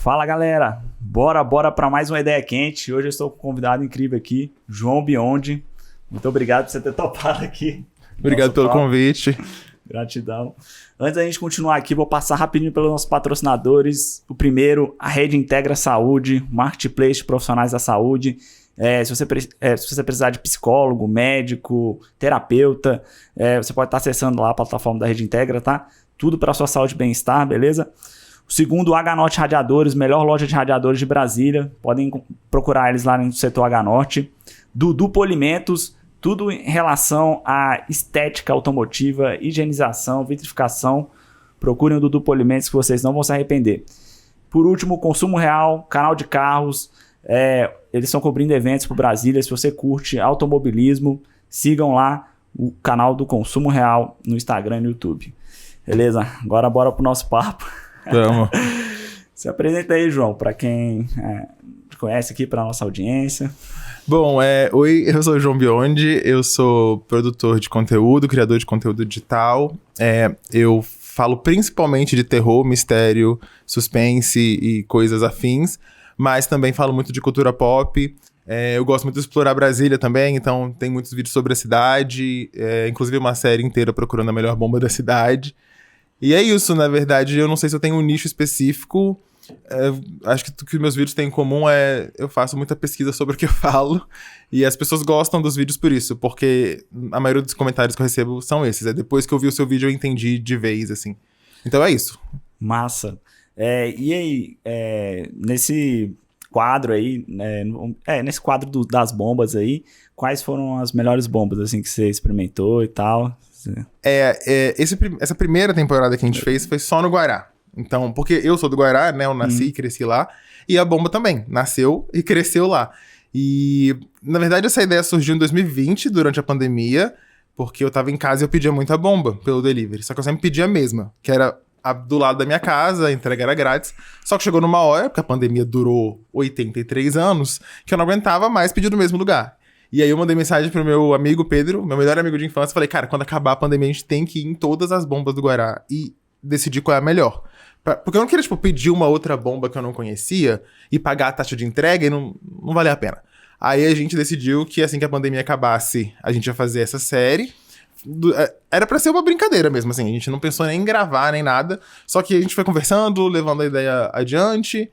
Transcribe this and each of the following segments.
Fala, galera. Bora para mais uma ideia quente. Hoje eu estou com um convidado incrível aqui, João Biondi. Muito obrigado por você ter topado aqui. Obrigado pelo convite. Gratidão. Antes da gente continuar aqui, vou passar rapidinho pelos nossos patrocinadores. O primeiro, a Rede Integra Saúde, marketplace de profissionais da saúde. Se você precisar de psicólogo, médico, terapeuta, você pode estar acessando lá a plataforma da Rede Integra, tá? Tudo para sua saúde e bem-estar, beleza? O segundo, o H-Norte Radiadores, melhor loja de radiadores de Brasília. Podem procurar eles lá no setor H-Norte. Dudu Polimentos, tudo em relação à estética automotiva, higienização, vitrificação. Procurem o Dudu Polimentos que vocês não vão se arrepender. Por último, Consumo Real, canal de carros. Eles estão cobrindo eventos para Brasília. Se você curte automobilismo, sigam lá o canal do Consumo Real no Instagram e no YouTube. Beleza? Agora bora pro nosso papo. Vamos. Se apresenta aí, João, para quem conhece aqui, para nossa audiência. Bom, oi, eu sou o João Biondi, eu sou produtor de conteúdo, criador de conteúdo digital. Eu falo principalmente de terror, mistério, suspense e coisas afins, mas também falo muito de cultura pop. Eu gosto muito de explorar Brasília também, então tem muitos vídeos sobre a cidade, inclusive uma série inteira procurando a melhor bomba da cidade. E é isso, na verdade, eu não sei se eu tenho um nicho específico. Acho que o que meus vídeos têm em comum eu faço muita pesquisa sobre o que eu falo e as pessoas gostam dos vídeos por isso, porque a maioria dos comentários que eu recebo são esses. Depois que eu vi o seu vídeo eu entendi de vez, assim. Então é isso. Massa. E aí, nesse quadro aí, nesse quadro das bombas aí, quais foram as melhores bombas assim que você experimentou e tal? Essa primeira temporada que a gente fez foi só no Guará. Então, porque eu sou do Guará, né? Eu nasci e cresci lá. E a bomba também nasceu e cresceu lá. E, na verdade, essa ideia surgiu em 2020, durante a pandemia, porque eu tava em casa e eu pedia muita bomba pelo delivery. Só que eu sempre pedia a mesma, que era do lado da minha casa, a entrega era grátis. Só que chegou numa hora, porque a pandemia durou 83 anos, que eu não aguentava mais pedir do mesmo lugar. E aí eu mandei mensagem pro meu amigo Pedro, meu melhor amigo de infância, falei, cara, quando acabar a pandemia a gente tem que ir em todas as bombas do Guará e decidir qual é a melhor. Porque eu não queria, pedir uma outra bomba que eu não conhecia e pagar a taxa de entrega e não valia a pena. Aí a gente decidiu que assim que a pandemia acabasse, a gente ia fazer essa série. Era pra ser uma brincadeira mesmo, assim, a gente não pensou nem em gravar, nem nada. Só que a gente foi conversando, levando a ideia adiante.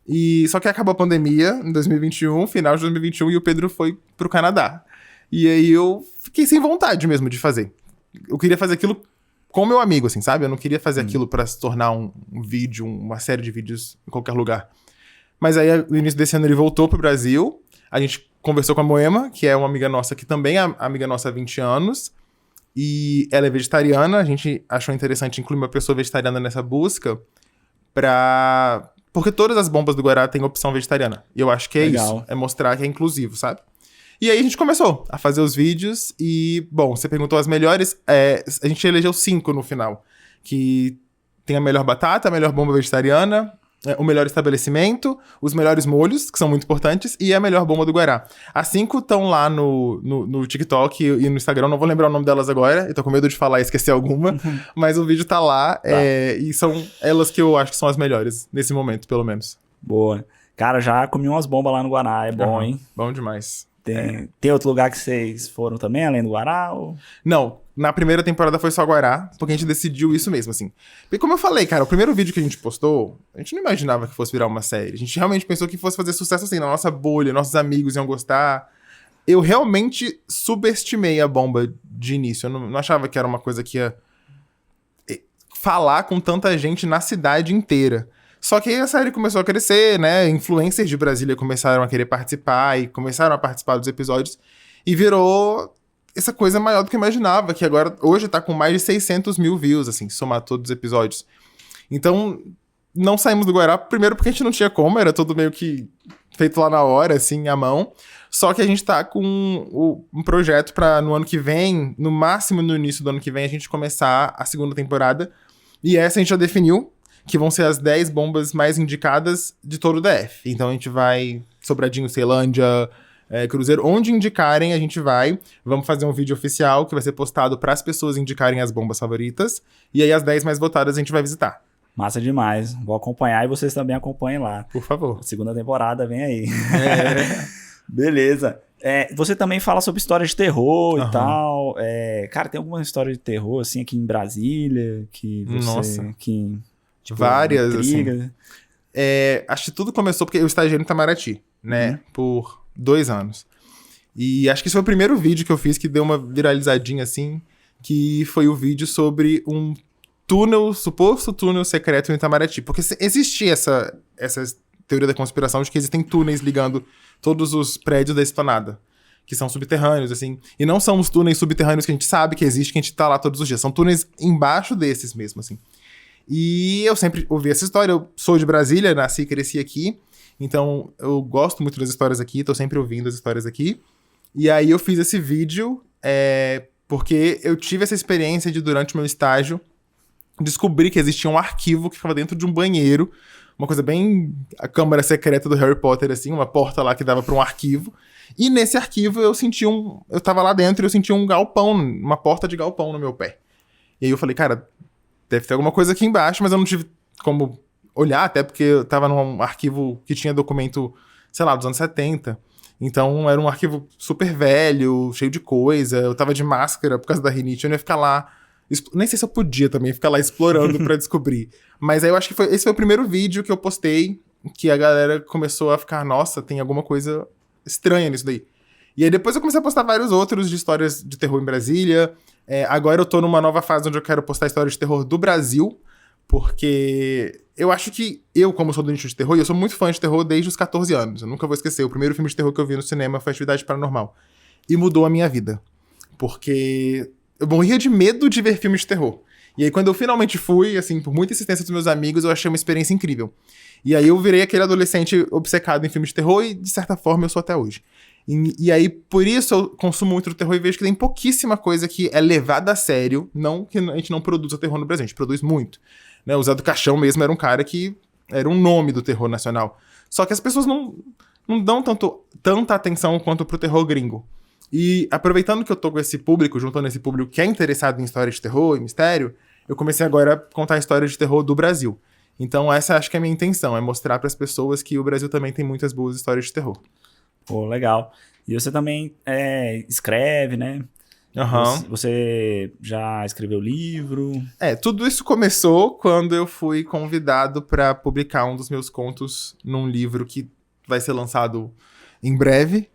E só que acabou a pandemia em 2021, final de 2021, e o Pedro foi pro Canadá. E aí eu fiquei sem vontade mesmo de fazer. Eu queria fazer aquilo com meu amigo, assim, sabe? Eu não queria fazer aquilo pra se tornar um vídeo, uma série de vídeos em qualquer lugar. Mas aí, no início desse ano, ele voltou pro Brasil. A gente conversou com a Moema, que é uma amiga nossa, que também é amiga nossa há 20 anos. E ela é vegetariana. A gente achou interessante incluir uma pessoa vegetariana nessa busca porque todas as bombas do Guará têm opção vegetariana. E eu acho que é Legal. isso. É mostrar que é inclusivo, sabe? E aí a gente começou a fazer os vídeos e, bom, você perguntou as melhores. A gente elegeu 5 no final. Que tem a melhor batata, a melhor bomba vegetariana, o melhor estabelecimento, os melhores molhos, que são muito importantes, e a melhor bomba do Guará. As 5 estão lá no TikTok e no Instagram, não vou lembrar o nome delas agora, eu tô com medo de falar e esquecer alguma, mas o vídeo tá lá, e são elas que eu acho que são as melhores, nesse momento, pelo menos. Boa. Cara, já comi umas bombas lá no Guará, é bom, hein? Bom demais. Tem outro lugar que vocês foram também, além do Guará? Ou... Não, na primeira temporada foi só Guará, porque a gente decidiu isso mesmo, assim. Porque como eu falei, cara, o primeiro vídeo que a gente postou, a gente não imaginava que fosse virar uma série. A gente realmente pensou que fosse fazer sucesso, assim, na nossa bolha, nossos amigos iam gostar. Eu realmente subestimei a bomba de início. Eu não achava que era uma coisa que ia falar com tanta gente na cidade inteira. Só que aí a série começou a crescer, né? Influencers de Brasília começaram a querer participar e começaram a participar dos episódios. E virou essa coisa maior do que eu imaginava, que agora, hoje tá com mais de 600 mil views, assim, somar todos os episódios. Então, não saímos do Guará, primeiro porque a gente não tinha como, era tudo meio que feito lá na hora, assim, à mão. Só que a gente tá com um projeto pra, no ano que vem, no máximo no início do ano que vem, a gente começar a segunda temporada. E essa a gente já definiu, que vão ser as 10 bombas mais indicadas de todo o DF. Então a gente vai Sobradinho, Ceilândia, Cruzeiro, onde indicarem a gente vai. Vamos fazer um vídeo oficial que vai ser postado para as pessoas indicarem as bombas favoritas. E aí as 10 mais votadas a gente vai visitar. Massa demais. Vou acompanhar e vocês também acompanhem lá. Por favor. A segunda temporada vem aí. É. Beleza. Você também fala sobre história de terror Aham. e tal. Cara, tem alguma história de terror, assim, aqui em Brasília? Que você... Nossa. Que, tipo, Várias, intriga? assim. Acho que tudo começou porque eu estagiei no Itamaraty, né? Por 2 anos. E acho que esse foi o primeiro vídeo que eu fiz que deu uma viralizadinha, assim, que foi o vídeo sobre um suposto túnel secreto no Itamaraty. Porque existia essa teoria da conspiração de que existem túneis ligando todos os prédios da Esplanada, que são subterrâneos, assim. E não são os túneis subterrâneos que a gente sabe que existe, que a gente tá lá todos os dias. São túneis embaixo desses mesmo, assim. E eu sempre ouvi essa história. Eu sou de Brasília, nasci e cresci aqui. Então, eu gosto muito das histórias aqui, tô sempre ouvindo as histórias aqui. E aí eu fiz esse vídeo porque eu tive essa experiência de, durante o meu estágio, descobrir que existia um arquivo que ficava dentro de um banheiro, uma coisa bem a câmara secreta do Harry Potter, assim, uma porta lá que dava para um arquivo. E nesse arquivo eu tava lá dentro e eu senti um galpão, uma porta de galpão no meu pé. E aí eu falei, cara, deve ter alguma coisa aqui embaixo, mas eu não tive como olhar, até porque eu tava num arquivo que tinha documento, sei lá, dos anos 70. Então era um arquivo super velho, cheio de coisa. Eu tava de máscara por causa da rinite, eu não ia ficar lá. Nem sei se eu podia também ficar lá explorando pra descobrir. Mas aí eu acho que esse foi o primeiro vídeo que eu postei, que a galera começou a ficar, nossa, tem alguma coisa estranha nisso daí. E aí depois eu comecei a postar vários outros de histórias de terror em Brasília. Agora eu tô numa nova fase onde eu quero postar histórias de terror do Brasil, porque eu acho que como sou do nicho de terror, e eu sou muito fã de terror desde os 14 anos. Eu nunca vou esquecer, o primeiro filme de terror que eu vi no cinema foi Atividade Paranormal. E mudou a minha vida. Porque eu morria de medo de ver filmes de terror. E aí quando eu finalmente fui, assim, por muita insistência dos meus amigos, eu achei uma experiência incrível. E aí eu virei aquele adolescente obcecado em filmes de terror e, de certa forma, eu sou até hoje. E aí, por isso, eu consumo muito do terror e vejo que tem pouquíssima coisa que é levada a sério. Não que a gente não produza terror no Brasil, a gente produz muito. Né? O Zé do Caixão mesmo era um cara que era um nome do terror nacional. Só que as pessoas não dão tanta atenção quanto pro terror gringo. E aproveitando que eu tô com esse público, juntando esse público que é interessado em histórias de terror e mistério, eu comecei agora a contar histórias de terror do Brasil. Então essa acho que é a minha intenção, é mostrar para as pessoas que o Brasil também tem muitas boas histórias de terror. Pô, legal. E você também escreve, né? Uhum. Você já escreveu livro? Tudo isso começou quando eu fui convidado para publicar um dos meus contos num livro que vai ser lançado em breve.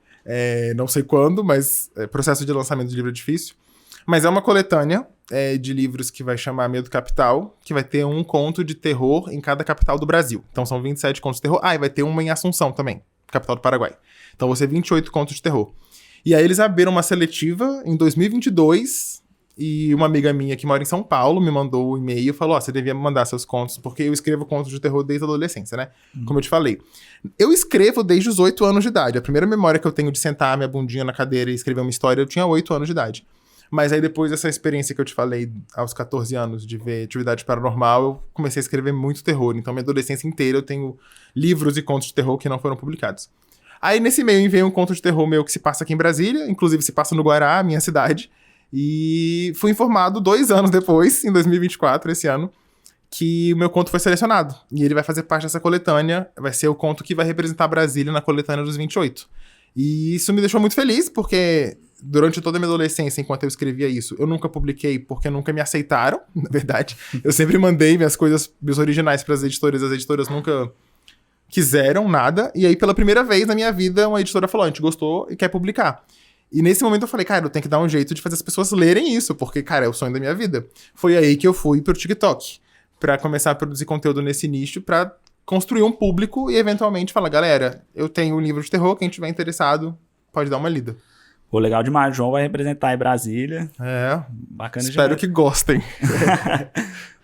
Não sei quando, mas processo de lançamento de livro é difícil. Mas é uma coletânea de livros que vai chamar Medo Capital, que vai ter um conto de terror em cada capital do Brasil. Então são 27 contos de terror. E vai ter uma em Assunção também, capital do Paraguai. Então vão ser 28 contos de terror. E aí eles abriram uma seletiva em 2022 e uma amiga minha que mora em São Paulo me mandou um e-mail e falou, você devia me mandar seus contos, porque eu escrevo contos de terror desde a adolescência, né? Como eu te falei. Eu escrevo desde os 8 anos de idade. A primeira memória que eu tenho de sentar minha bundinha na cadeira e escrever uma história, eu tinha 8 anos de idade. Mas aí depois dessa experiência que eu te falei aos 14 anos de ver Atividade Paranormal, eu comecei a escrever muito terror. Então minha adolescência inteira eu tenho livros e contos de terror que não foram publicados. Aí nesse meio veio um conto de terror meu que se passa aqui em Brasília, inclusive se passa no Guará, minha cidade. E fui informado 2 anos depois, em 2024, esse ano, que o meu conto foi selecionado. E ele vai fazer parte dessa coletânea, vai ser o conto que vai representar Brasília na coletânea dos 28. E isso me deixou muito feliz, porque durante toda a minha adolescência, enquanto eu escrevia isso, eu nunca publiquei porque nunca me aceitaram, na verdade. Eu sempre mandei minhas coisas, meus originais para as editoras nunca quiseram nada. E aí, pela primeira vez na minha vida, uma editora falou, a gente gostou e quer publicar. E nesse momento eu falei, cara, eu tenho que dar um jeito de fazer as pessoas lerem isso, porque, cara, é o sonho da minha vida. Foi aí que eu fui pro TikTok, pra começar a produzir conteúdo nesse nicho, pra construir um público e eventualmente falar, galera, eu tenho um livro de terror, quem tiver interessado pode dar uma lida. Pô, legal demais. O João vai representar aí Brasília. Bacana demais. Espero que gostem.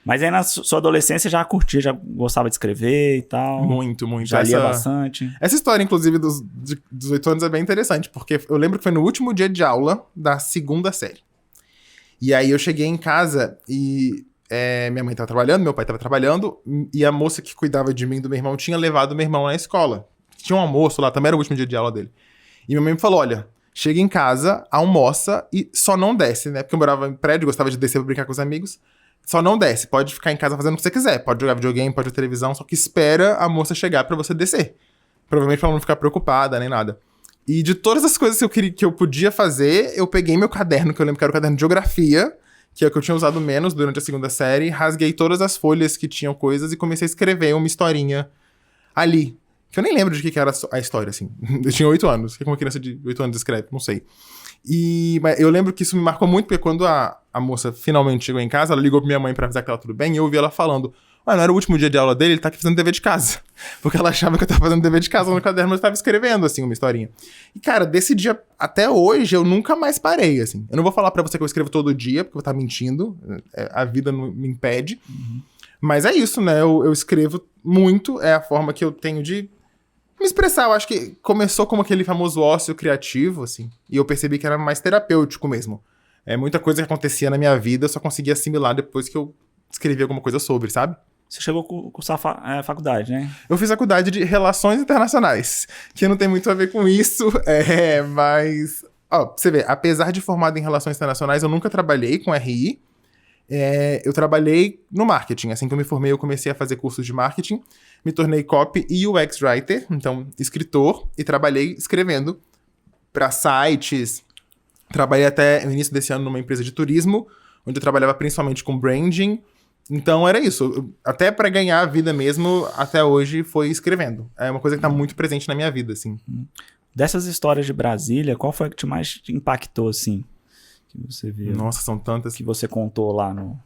Mas aí na sua adolescência já curtia, já gostava de escrever e tal? Muito. Já lia bastante? Essa história, inclusive, dos 18 anos é bem interessante, porque eu lembro que foi no último dia de aula da 2ª série. E aí eu cheguei em casa e minha mãe tava trabalhando, meu pai tava trabalhando, e a moça que cuidava de mim e do meu irmão tinha levado meu irmão na escola. Tinha um almoço lá, também era o último dia de aula dele. E minha mãe me falou, olha, chega em casa, almoça e só não desce, né? Porque eu morava em prédio, gostava de descer pra brincar com os amigos. Só não desce. Pode ficar em casa fazendo o que você quiser. Pode jogar videogame, pode ver televisão, só que espera a moça chegar pra você descer. Provavelmente pra ela não ficar preocupada, nem nada. E de todas as coisas que eu podia fazer, eu peguei meu caderno, que eu lembro que era o caderno de geografia, que é o que eu tinha usado menos durante a segunda série, rasguei todas as folhas que tinham coisas e comecei a escrever uma historinha ali. Que eu nem lembro de que era a história, assim. Eu tinha 8 anos. O que uma criança de 8 anos escreve? Não sei. Mas eu lembro que isso me marcou muito, porque quando a moça finalmente chegou em casa, ela ligou pra minha mãe pra avisar que tava tudo bem, e eu ouvi ela falando: não era o último dia de aula dele, ele tá aqui fazendo dever de casa. Porque ela achava que eu tava fazendo dever de casa no caderno, mas eu tava escrevendo, assim, uma historinha. E, cara, desse dia até hoje, eu nunca mais parei, assim. Eu não vou falar pra você que eu escrevo todo dia, porque eu vou estar mentindo. A vida não me impede. Uhum. Mas é isso, né? Eu escrevo muito, é a forma que eu tenho de me expressar. Eu acho que começou como aquele famoso ócio criativo, assim. E eu percebi que era mais terapêutico mesmo. Muita coisa que acontecia na minha vida, eu só conseguia assimilar depois que eu escrevi alguma coisa sobre, sabe? Você chegou a cursar faculdade, né? Eu fiz faculdade de Relações Internacionais, que não tem muito a ver com isso, mas... Ó, pra você ver, apesar de formado em Relações Internacionais, eu nunca trabalhei com RI. Eu trabalhei no marketing. Assim que eu me formei, eu comecei a fazer cursos de marketing. Me tornei copy e UX writer, então escritor, e trabalhei escrevendo para sites. Trabalhei até o início desse ano numa empresa de turismo, onde eu trabalhava principalmente com branding. Então era isso. Até para ganhar a vida mesmo, até hoje, foi escrevendo. É uma coisa que tá muito presente na minha vida, assim. Dessas histórias de Brasília, qual foi a que mais te impactou, assim? Que você viu? Nossa, são tantas. Que você contou lá no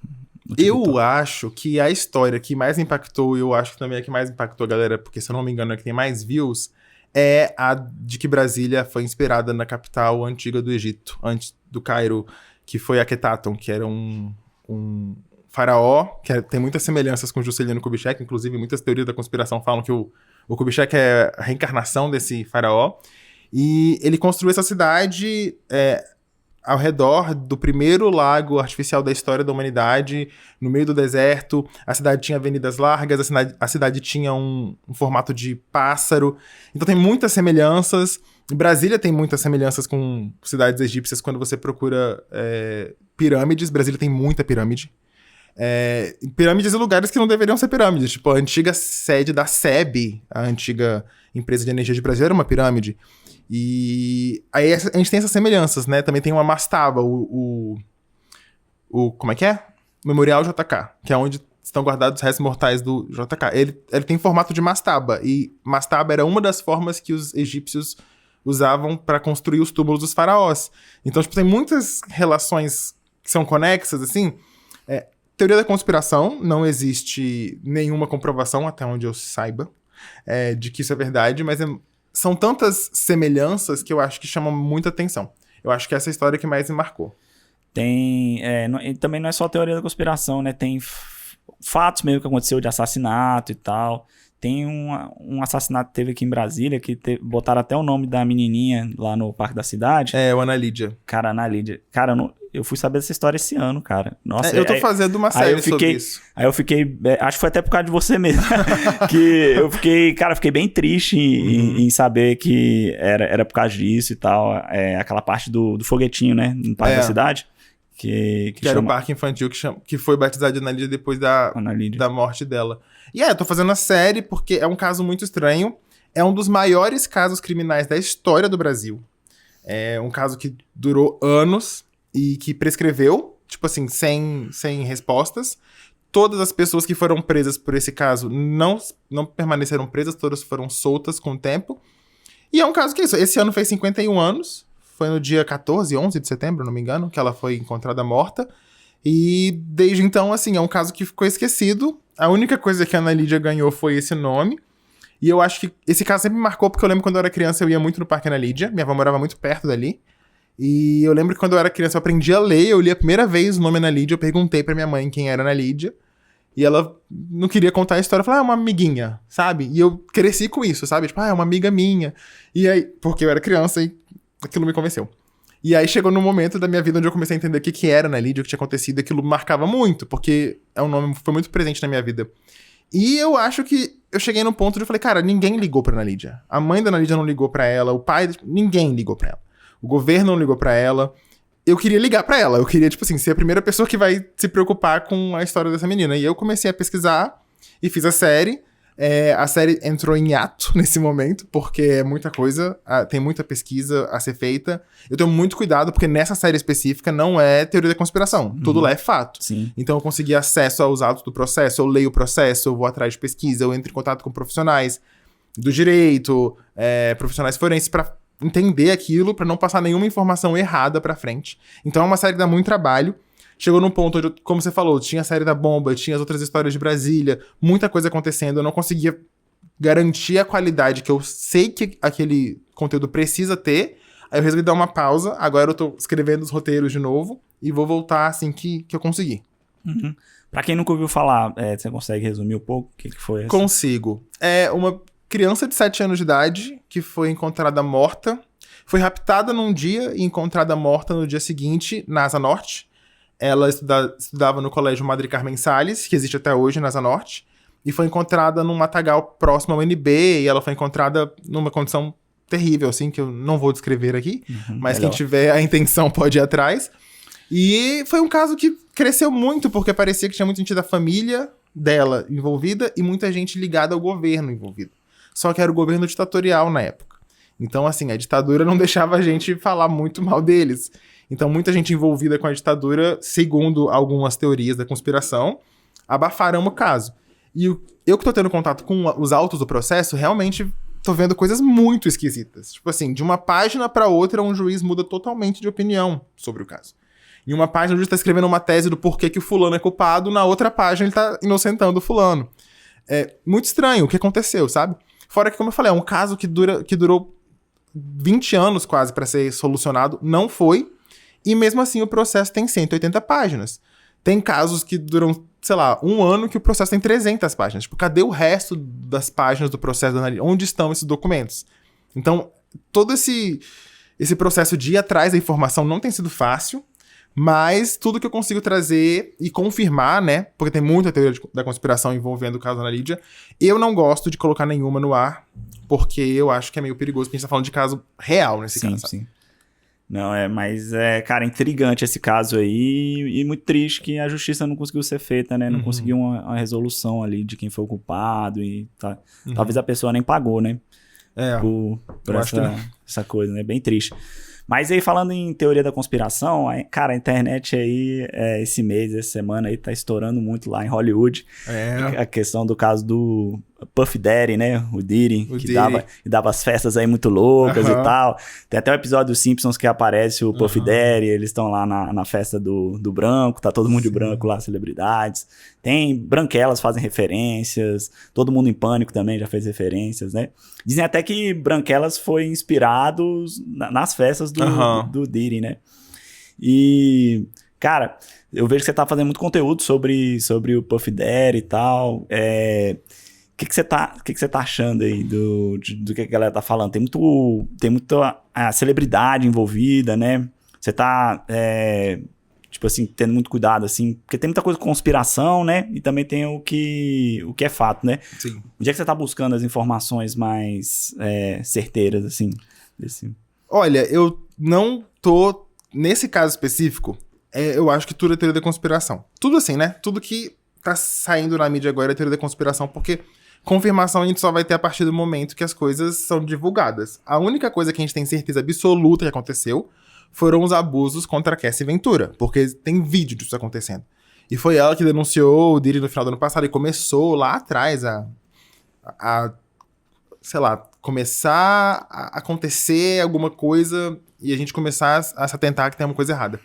Eu acho que a história que mais impactou, e eu acho que também é a que mais impactou a galera, porque se eu não me engano é que tem mais views, é a de que Brasília foi inspirada na capital antiga do Egito, antes do Cairo, que foi Akhetaton, que era um faraó, que tem muitas semelhanças com Juscelino Kubitschek, inclusive muitas teorias da conspiração falam que o Kubitschek é a reencarnação desse faraó, e ele construiu essa cidade ao redor do primeiro lago artificial da história da humanidade, no meio do deserto. A cidade tinha avenidas largas, a cidade tinha um formato de pássaro. Então tem muitas semelhanças. Brasília tem muitas semelhanças com cidades egípcias quando você procura pirâmides. Brasília tem muita pirâmide. Pirâmides em lugares que não deveriam ser pirâmides. Tipo, a antiga sede da SEB, a antiga empresa de energia de Brasília, era uma pirâmide. E aí a gente tem essas semelhanças, né? Também tem uma mastaba, como é que é? Memorial JK, que é onde estão guardados os restos mortais do JK. Ele tem formato de mastaba, e mastaba era uma das formas que os egípcios usavam para construir os túmulos dos faraós. Então, tipo, tem muitas relações que são conexas, assim. Teoria da conspiração, não existe nenhuma comprovação, até onde eu saiba, de que isso é verdade, mas são tantas semelhanças que eu acho que chamam muita atenção. Eu acho que essa é a história que mais me marcou. Também não é só teoria da conspiração, né? Tem fatos mesmo que aconteceu de assassinato e tal. Tem um assassinato que teve aqui em Brasília, que botaram até o nome da menininha lá no Parque da Cidade. O Ana Lídia. Cara, Ana Lídia. Cara, eu fui saber dessa história esse ano, cara. Nossa, eu tô fazendo uma série sobre isso. Aí eu fiquei... acho que foi até por causa de você mesmo. Que eu fiquei bem triste em saber que era por causa disso e tal. Aquela parte do foguetinho, né? No Parque da Cidade. Que era o parque infantil que foi batizado de Ana Lídia depois da morte dela. E eu tô fazendo a série porque é um caso muito estranho. É um dos maiores casos criminais da história do Brasil. É um caso que durou anos e que prescreveu, tipo assim, sem respostas. Todas as pessoas que foram presas por esse caso não permaneceram presas, todas foram soltas com o tempo. E é um caso que é isso. Esse ano fez 51 anos. Foi no dia 11 de setembro, não me engano, que ela foi encontrada morta. E desde então, assim, é um caso que ficou esquecido. A única coisa que a Ana Lídia ganhou foi esse nome. E eu acho que esse caso sempre me marcou, porque eu lembro quando eu era criança, eu ia muito no Parque Ana Lídia. Minha avó morava muito perto dali. E eu lembro que quando eu era criança, eu aprendi a ler. Eu li a primeira vez o nome Ana Lídia. Eu perguntei pra minha mãe quem era Ana Lídia. E ela não queria contar a história. Eu falei, é uma amiguinha, sabe? E eu cresci com isso, sabe? Tipo, é uma amiga minha. E aí, porque eu era criança e aquilo me convenceu. E aí chegou no momento da minha vida onde eu comecei a entender o que era Ana Lídia, o que tinha acontecido. Aquilo me marcava muito, porque é um nome que foi muito presente na minha vida. E eu acho que eu cheguei num ponto onde eu falei, cara, ninguém ligou pra Ana Lídia. A mãe da Ana Lídia não ligou pra ela, o pai, ninguém ligou pra ela. O governo não ligou pra ela. eu queria ligar pra ela. Eu queria, tipo assim, ser a primeira pessoa que vai se preocupar com a história dessa menina. E eu comecei a pesquisar e fiz a série. A série entrou em hiato nesse momento, porque é muita coisa, tem muita pesquisa a ser feita. Eu tenho muito cuidado, porque nessa série específica não é teoria da conspiração. Tudo lá é fato. Sim. Então eu consegui acesso aos autos do processo, eu leio o processo, eu vou atrás de pesquisa, eu entro em contato com profissionais do direito, profissionais forenses, pra entender aquilo, pra não passar nenhuma informação errada pra frente. Então é uma série que dá muito trabalho. Chegou num ponto onde, como você falou, tinha a série da bomba, tinha as outras histórias de Brasília, muita coisa acontecendo, eu não conseguia garantir a qualidade que eu sei que aquele conteúdo precisa ter. Aí eu resolvi dar uma pausa, agora eu tô escrevendo os roteiros de novo e vou voltar assim que eu conseguir. Uhum. Pra quem nunca ouviu falar, você consegue resumir um pouco o que foi essa? Consigo. É uma criança de 7 anos de idade que foi encontrada morta, foi raptada num dia e encontrada morta no dia seguinte na Asa Norte. Ela estudava no colégio Madre Carmen Salles, que existe até hoje na Asa Norte, e foi encontrada num matagal próximo ao UNB, e ela foi encontrada numa condição terrível, assim, que eu não vou descrever aqui, mas melhor. Quem tiver a intenção pode ir atrás. E foi um caso que cresceu muito, porque parecia que tinha muita gente da família dela envolvida e muita gente ligada ao governo envolvido. Só que era o governo ditatorial na época. Então, assim, a ditadura não deixava a gente falar muito mal deles. Então, muita gente envolvida com a ditadura, segundo algumas teorias da conspiração, abafaram o caso. E eu que tô tendo contato com os autos do processo, realmente tô vendo coisas muito esquisitas. Tipo assim, de uma página pra outra, um juiz muda totalmente de opinião sobre o caso. Em uma página, o juiz tá escrevendo uma tese do porquê que o fulano é culpado, na outra página ele tá inocentando o fulano. É muito estranho o que aconteceu, sabe? Fora que, como eu falei, é um caso que durou 20 anos quase pra ser solucionado, não foi. E mesmo assim o processo tem 180 páginas. Tem casos que duram, sei lá, 1 ano que o processo tem 300 páginas. Tipo, cadê o resto das páginas do processo da analista? Onde estão esses documentos? Então, todo esse processo de ir atrás da informação não tem sido fácil, mas tudo que eu consigo trazer e confirmar, né? Porque tem muita teoria da conspiração envolvendo o caso da Ana Lídia. Eu não gosto de colocar nenhuma no ar, porque eu acho que é meio perigoso, porque a gente tá falando de caso real nesse caso. Sim. Não, mas cara, intrigante esse caso aí e muito triste que a justiça não conseguiu ser feita, né? Não conseguiu uma resolução ali de quem foi o culpado e talvez a pessoa nem pagou, né? Por essa coisa, né? Bem triste. Mas aí, falando em teoria da conspiração, cara, a internet aí, esse mês, essa semana aí, tá estourando muito lá em Hollywood. A questão do caso do Puff Daddy, né? O Diddy, que dava as festas aí muito loucas e tal. Tem até um episódio dos Simpsons que aparece o Puff Daddy, eles estão lá na festa do branco, tá todo mundo de branco lá, celebridades. Tem Branquelas fazem referências, Todo Mundo em Pânico também já fez referências, né? Dizem até que Branquelas foi inspirado nas festas do Diddy, né? E, cara, eu vejo que você tá fazendo muito conteúdo sobre o Puff Daddy e tal. O que você tá achando aí do que a galera tá falando? Tem muita celebridade envolvida, né? Você tá, tipo assim, tendo muito cuidado, assim, porque tem muita coisa de conspiração, né? E também tem o que é fato, né? Sim. Onde é que você tá buscando as informações mais certeiras, assim, desse... Olha, eu não tô... Nesse caso específico, eu acho que tudo é teoria da conspiração. Tudo assim, né? Tudo que tá saindo na mídia agora é teoria da conspiração, porque confirmação a gente só vai ter a partir do momento que as coisas são divulgadas. A única coisa que a gente tem certeza absoluta que aconteceu foram os abusos contra a Cassie Ventura, porque tem vídeo disso acontecendo. E foi ela que denunciou o Diddy no final do ano passado e começou lá atrás a sei lá, começar a acontecer alguma coisa e a gente começar a se atentar que tem alguma coisa errada.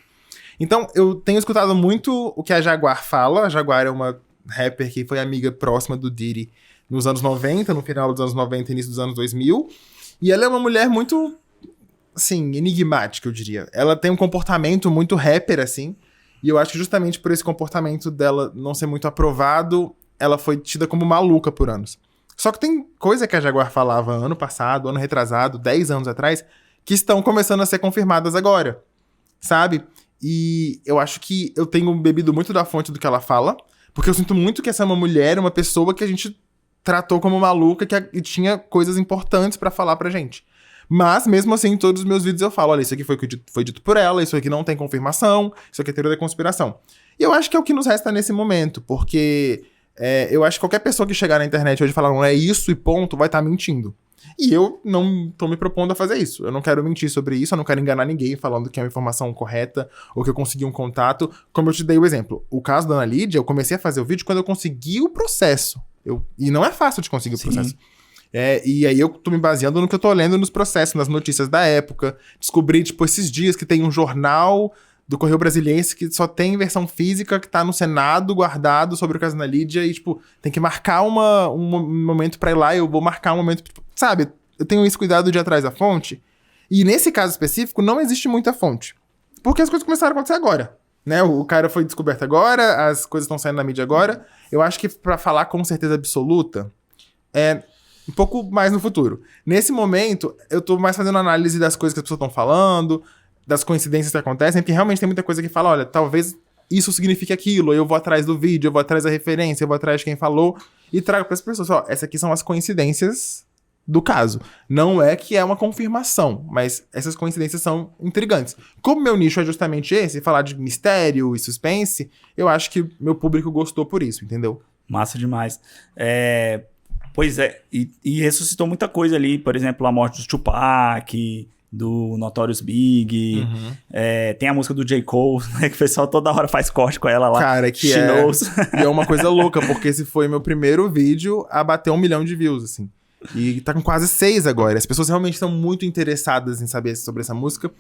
Então, eu tenho escutado muito o que a Jaguar fala. A Jaguar é uma rapper que foi amiga próxima do Diddy nos anos 90, no final dos anos 90 e início dos anos 2000. E ela é uma mulher muito, assim, enigmática, eu diria. Ela tem um comportamento muito rapper, assim. E eu acho que justamente por esse comportamento dela não ser muito aprovado, ela foi tida como maluca por anos. Só que tem coisa que a Jaguar falava ano passado, ano retrasado, 10 anos atrás, que estão começando a ser confirmadas agora, sabe? E eu acho que eu tenho bebido muito da fonte do que ela fala, porque eu sinto muito que essa é uma mulher, uma pessoa que a gente tratou como maluca e tinha coisas importantes pra falar pra gente. Mas, mesmo assim, em todos os meus vídeos eu falo, olha, isso aqui foi dito por ela, isso aqui não tem confirmação, isso aqui é teoria da conspiração. E eu acho que é o que nos resta nesse momento, porque eu acho que qualquer pessoa que chegar na internet hoje e falar, não é isso e ponto, vai estar mentindo. E eu não tô me propondo a fazer isso. Eu não quero mentir sobre isso, eu não quero enganar ninguém falando que é uma informação correta ou que eu consegui um contato. Como eu te dei o exemplo, o caso da Ana Lídia, eu comecei a fazer o vídeo quando eu consegui o processo. E não é fácil de conseguir o processo. E aí eu tô me baseando no que eu tô lendo nos processos, nas notícias da época. Descobri, tipo, esses dias que tem um jornal do Correio Brasiliense que só tem versão física que tá no Senado guardado sobre o caso da Lídia e, tipo, tem que marcar um momento pra ir lá e eu vou marcar um momento... Sabe, eu tenho esse cuidado de ir atrás da fonte. E nesse caso específico, não existe muita fonte. Porque as coisas começaram a acontecer agora. Né? O cara foi descoberto agora, as coisas estão saindo na mídia agora. Eu acho que pra falar com certeza absoluta, é um pouco mais no futuro. Nesse momento, eu tô mais fazendo análise das coisas que as pessoas estão falando, das coincidências que acontecem, porque realmente tem muita coisa que fala, olha, talvez isso signifique aquilo, eu vou atrás do vídeo, eu vou atrás da referência, eu vou atrás de quem falou, e trago para as pessoas, ó, essas aqui são as coincidências do caso. Não é que é uma confirmação, mas essas coincidências são intrigantes. Como meu nicho é justamente esse, falar de mistério e suspense, eu acho que meu público gostou por isso, entendeu? Massa demais. Pois é, e ressuscitou muita coisa ali, por exemplo, a morte do Tupac, do Notorious Big, tem a música do J. Cole, né, que o pessoal toda hora faz corte com ela lá. Cara, que e é uma coisa louca, porque esse foi meu primeiro vídeo a bater 1 milhão de views, assim. E tá com quase 6 agora. As pessoas realmente estão muito interessadas em saber sobre essa música.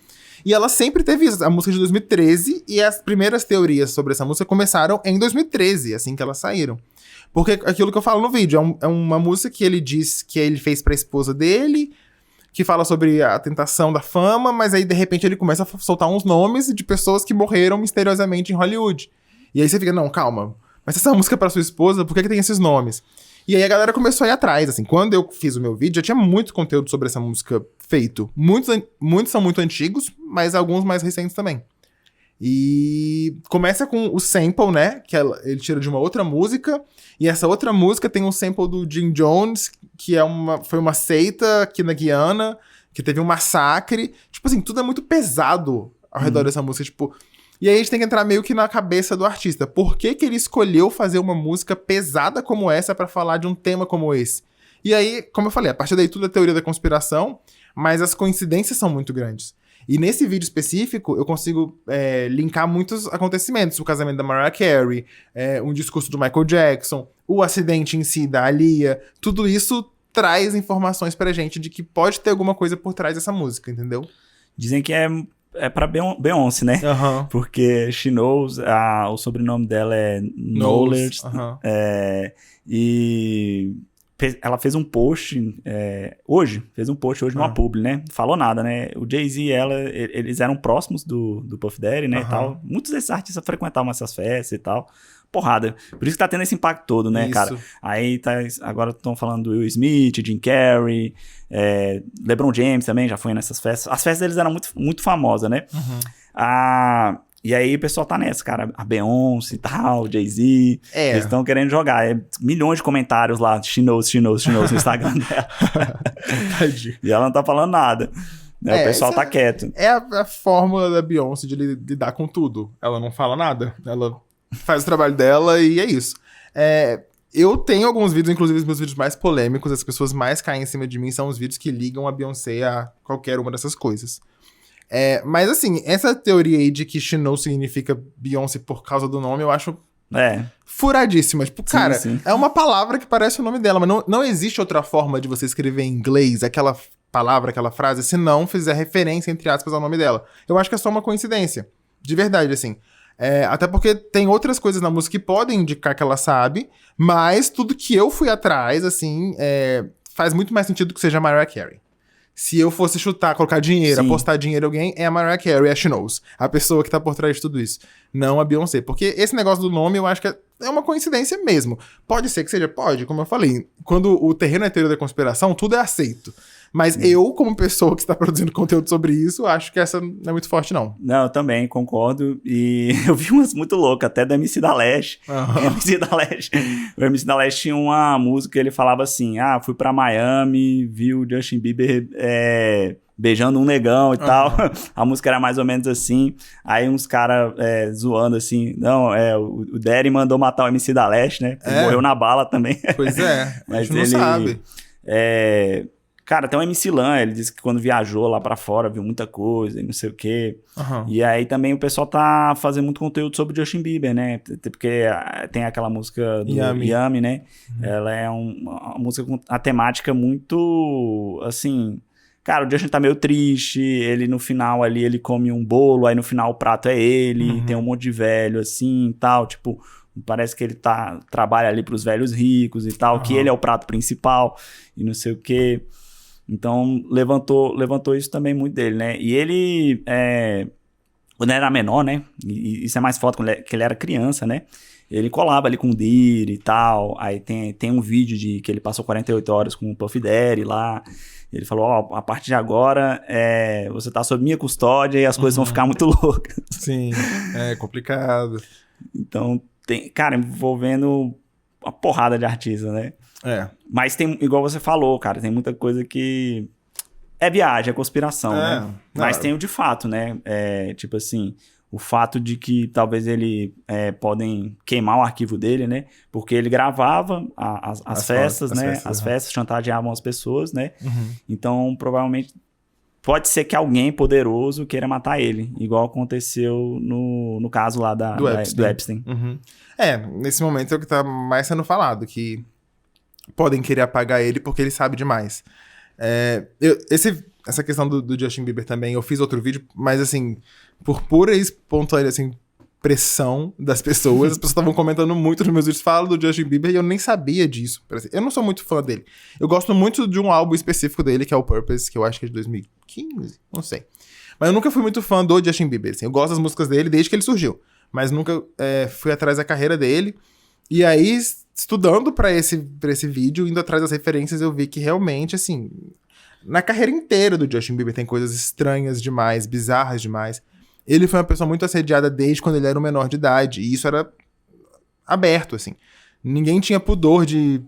E ela sempre teve a música de 2013, e as primeiras teorias sobre essa música começaram em 2013, assim que elas saíram. Porque aquilo que eu falo no vídeo, é uma música que ele diz que ele fez pra esposa dele, que fala sobre a tentação da fama, mas aí de repente ele começa a soltar uns nomes de pessoas que morreram misteriosamente em Hollywood. E aí você fica, não, calma, mas essa música é pra sua esposa, por que tem esses nomes? E aí a galera começou a ir atrás, assim, quando eu fiz o meu vídeo, já tinha muito conteúdo sobre essa música feito. Muitos são muito antigos, mas alguns mais recentes também. E começa com o sample, né, que ele tira de uma outra música, e essa outra música tem um sample do Jim Jones, que foi uma seita aqui na Guiana, que teve um massacre. Tipo assim, tudo é muito pesado ao redor dessa música, tipo... E aí a gente tem que entrar meio que na cabeça do artista. Por que ele escolheu fazer uma música pesada como essa pra falar de um tema como esse? E aí, como eu falei, a partir daí tudo é teoria da conspiração, mas as coincidências são muito grandes. E nesse vídeo específico, eu consigo linkar muitos acontecimentos. O casamento da Mariah Carey, um discurso do Michael Jackson, o acidente em si da Aaliyah. Tudo isso traz informações pra gente de que pode ter alguma coisa por trás dessa música, entendeu? Dizem que é pra Beyoncé, né? Porque She Knows, o sobrenome dela é Knowles. E ela fez um post hoje numa publi, né? Não falou nada, né? O Jay-Z e ela, eles eram próximos do Puff Daddy, né? E tal. Muitos desses artistas frequentavam essas festas e tal. Porrada. Por isso que tá tendo esse impacto todo, né, cara? Aí agora estão falando do Will Smith, Jim Carrey, LeBron James também já foi nessas festas. As festas deles eram muito, muito famosas, né? E aí o pessoal tá nessa, cara. A Beyoncé e tal, o Jay-Z. Eles estão querendo jogar. Milhões de comentários lá. She knows no Instagram dela. E ela não tá falando nada. O pessoal tá quieto. É a fórmula da Beyoncé de lidar com tudo. Ela não fala nada. Ela faz o trabalho dela e é isso. Eu tenho alguns vídeos, inclusive os meus vídeos mais polêmicos, as pessoas mais caem em cima de mim, são os vídeos que ligam a Beyoncé a qualquer uma dessas coisas. Mas assim, essa teoria aí de que She Knows significa Beyoncé por causa do nome, eu acho furadíssima. Tipo, cara, é uma palavra que parece o nome dela, mas não existe outra forma de você escrever em inglês aquela palavra, aquela frase, se não fizer referência, entre aspas, ao nome dela. Eu acho que é só uma coincidência. De verdade, assim. Até porque tem outras coisas na música que podem indicar que ela sabe, mas tudo que eu fui atrás, assim, faz muito mais sentido que seja a Mariah Carey. Se eu fosse chutar, colocar dinheiro, apostar dinheiro em alguém, é a Mariah Carey, a She Knows. A pessoa que tá por trás de tudo isso. Não a Beyoncé. Porque esse negócio do nome, eu acho que é uma coincidência mesmo. Pode ser que seja, pode, como eu falei. Quando o terreno é teoria da conspiração, tudo é aceito. Mas eu, como pessoa que está produzindo conteúdo sobre isso, acho que essa não é muito forte, não. Não, eu também concordo. E eu vi umas muito loucas, até do MC da Leste. O MC da Leste tinha uma música que ele falava assim: fui pra Miami, vi o Justin Bieber beijando um negão e tal. A música era mais ou menos assim. Aí uns caras zoando assim: não, o Daddy mandou matar o MC da Leste, né? Ele morreu na bala também. Pois é, a Mas gente não sabe. Cara, tem um MC Lan, ele disse que quando viajou lá pra fora, viu muita coisa e não sei o quê. E aí também o pessoal tá fazendo muito conteúdo sobre o Justin Bieber, né? Porque tem aquela música do Yummy, né? Ela é uma música com a temática muito, assim... Cara, o Justin tá meio triste, ele no final ali, ele come um bolo, aí no final o prato é ele, tem um monte de velho assim e tal, tipo... Parece que ele trabalha ali pros velhos ricos e tal, que ele é o prato principal e não sei o quê. Então, levantou isso também muito dele, né? E ele, quando ele era menor, né? E isso é mais foda, que ele era criança, né? Ele colava ali com o Diddy e tal. Aí tem um vídeo de que ele passou 48 horas com o Puff Daddy lá. Ele falou, a partir de agora, você tá sob minha custódia e as coisas vão ficar muito loucas. Sim, é complicado. Então... cara, envolvendo uma porrada de artistas, né? Mas tem, igual você falou, cara, tem muita coisa que é viagem, é conspiração, né? Mas tem o de fato, né? Tipo assim, o fato de que talvez ele podem queimar o arquivo dele, né? Porque ele gravava as festas, né? As festas chantageavam as pessoas, né? Então, provavelmente... Pode ser que alguém poderoso queira matar ele, igual aconteceu no caso lá do Epstein. Nesse momento é o que tá mais sendo falado, que podem querer apagar ele porque ele sabe demais. Essa questão do Justin Bieber também, eu fiz outro vídeo, mas assim, por pura e espontânea assim, pressão das pessoas, as pessoas estavam comentando muito nos meus vídeos, falam do Justin Bieber e eu nem sabia disso. Eu não sou muito fã dele. Eu gosto muito de um álbum específico dele, que é o Purpose, que eu acho que é de 2015, não sei. Mas eu nunca fui muito fã do Justin Bieber, assim. Eu gosto das músicas dele desde que ele surgiu, mas nunca fui atrás da carreira dele. E aí, estudando pra esse vídeo, indo atrás das referências, eu vi que realmente, assim, na carreira inteira do Justin Bieber tem coisas estranhas demais, bizarras demais. Ele foi uma pessoa muito assediada desde quando ele era um menor de idade. E isso era aberto, assim. Ninguém tinha pudor de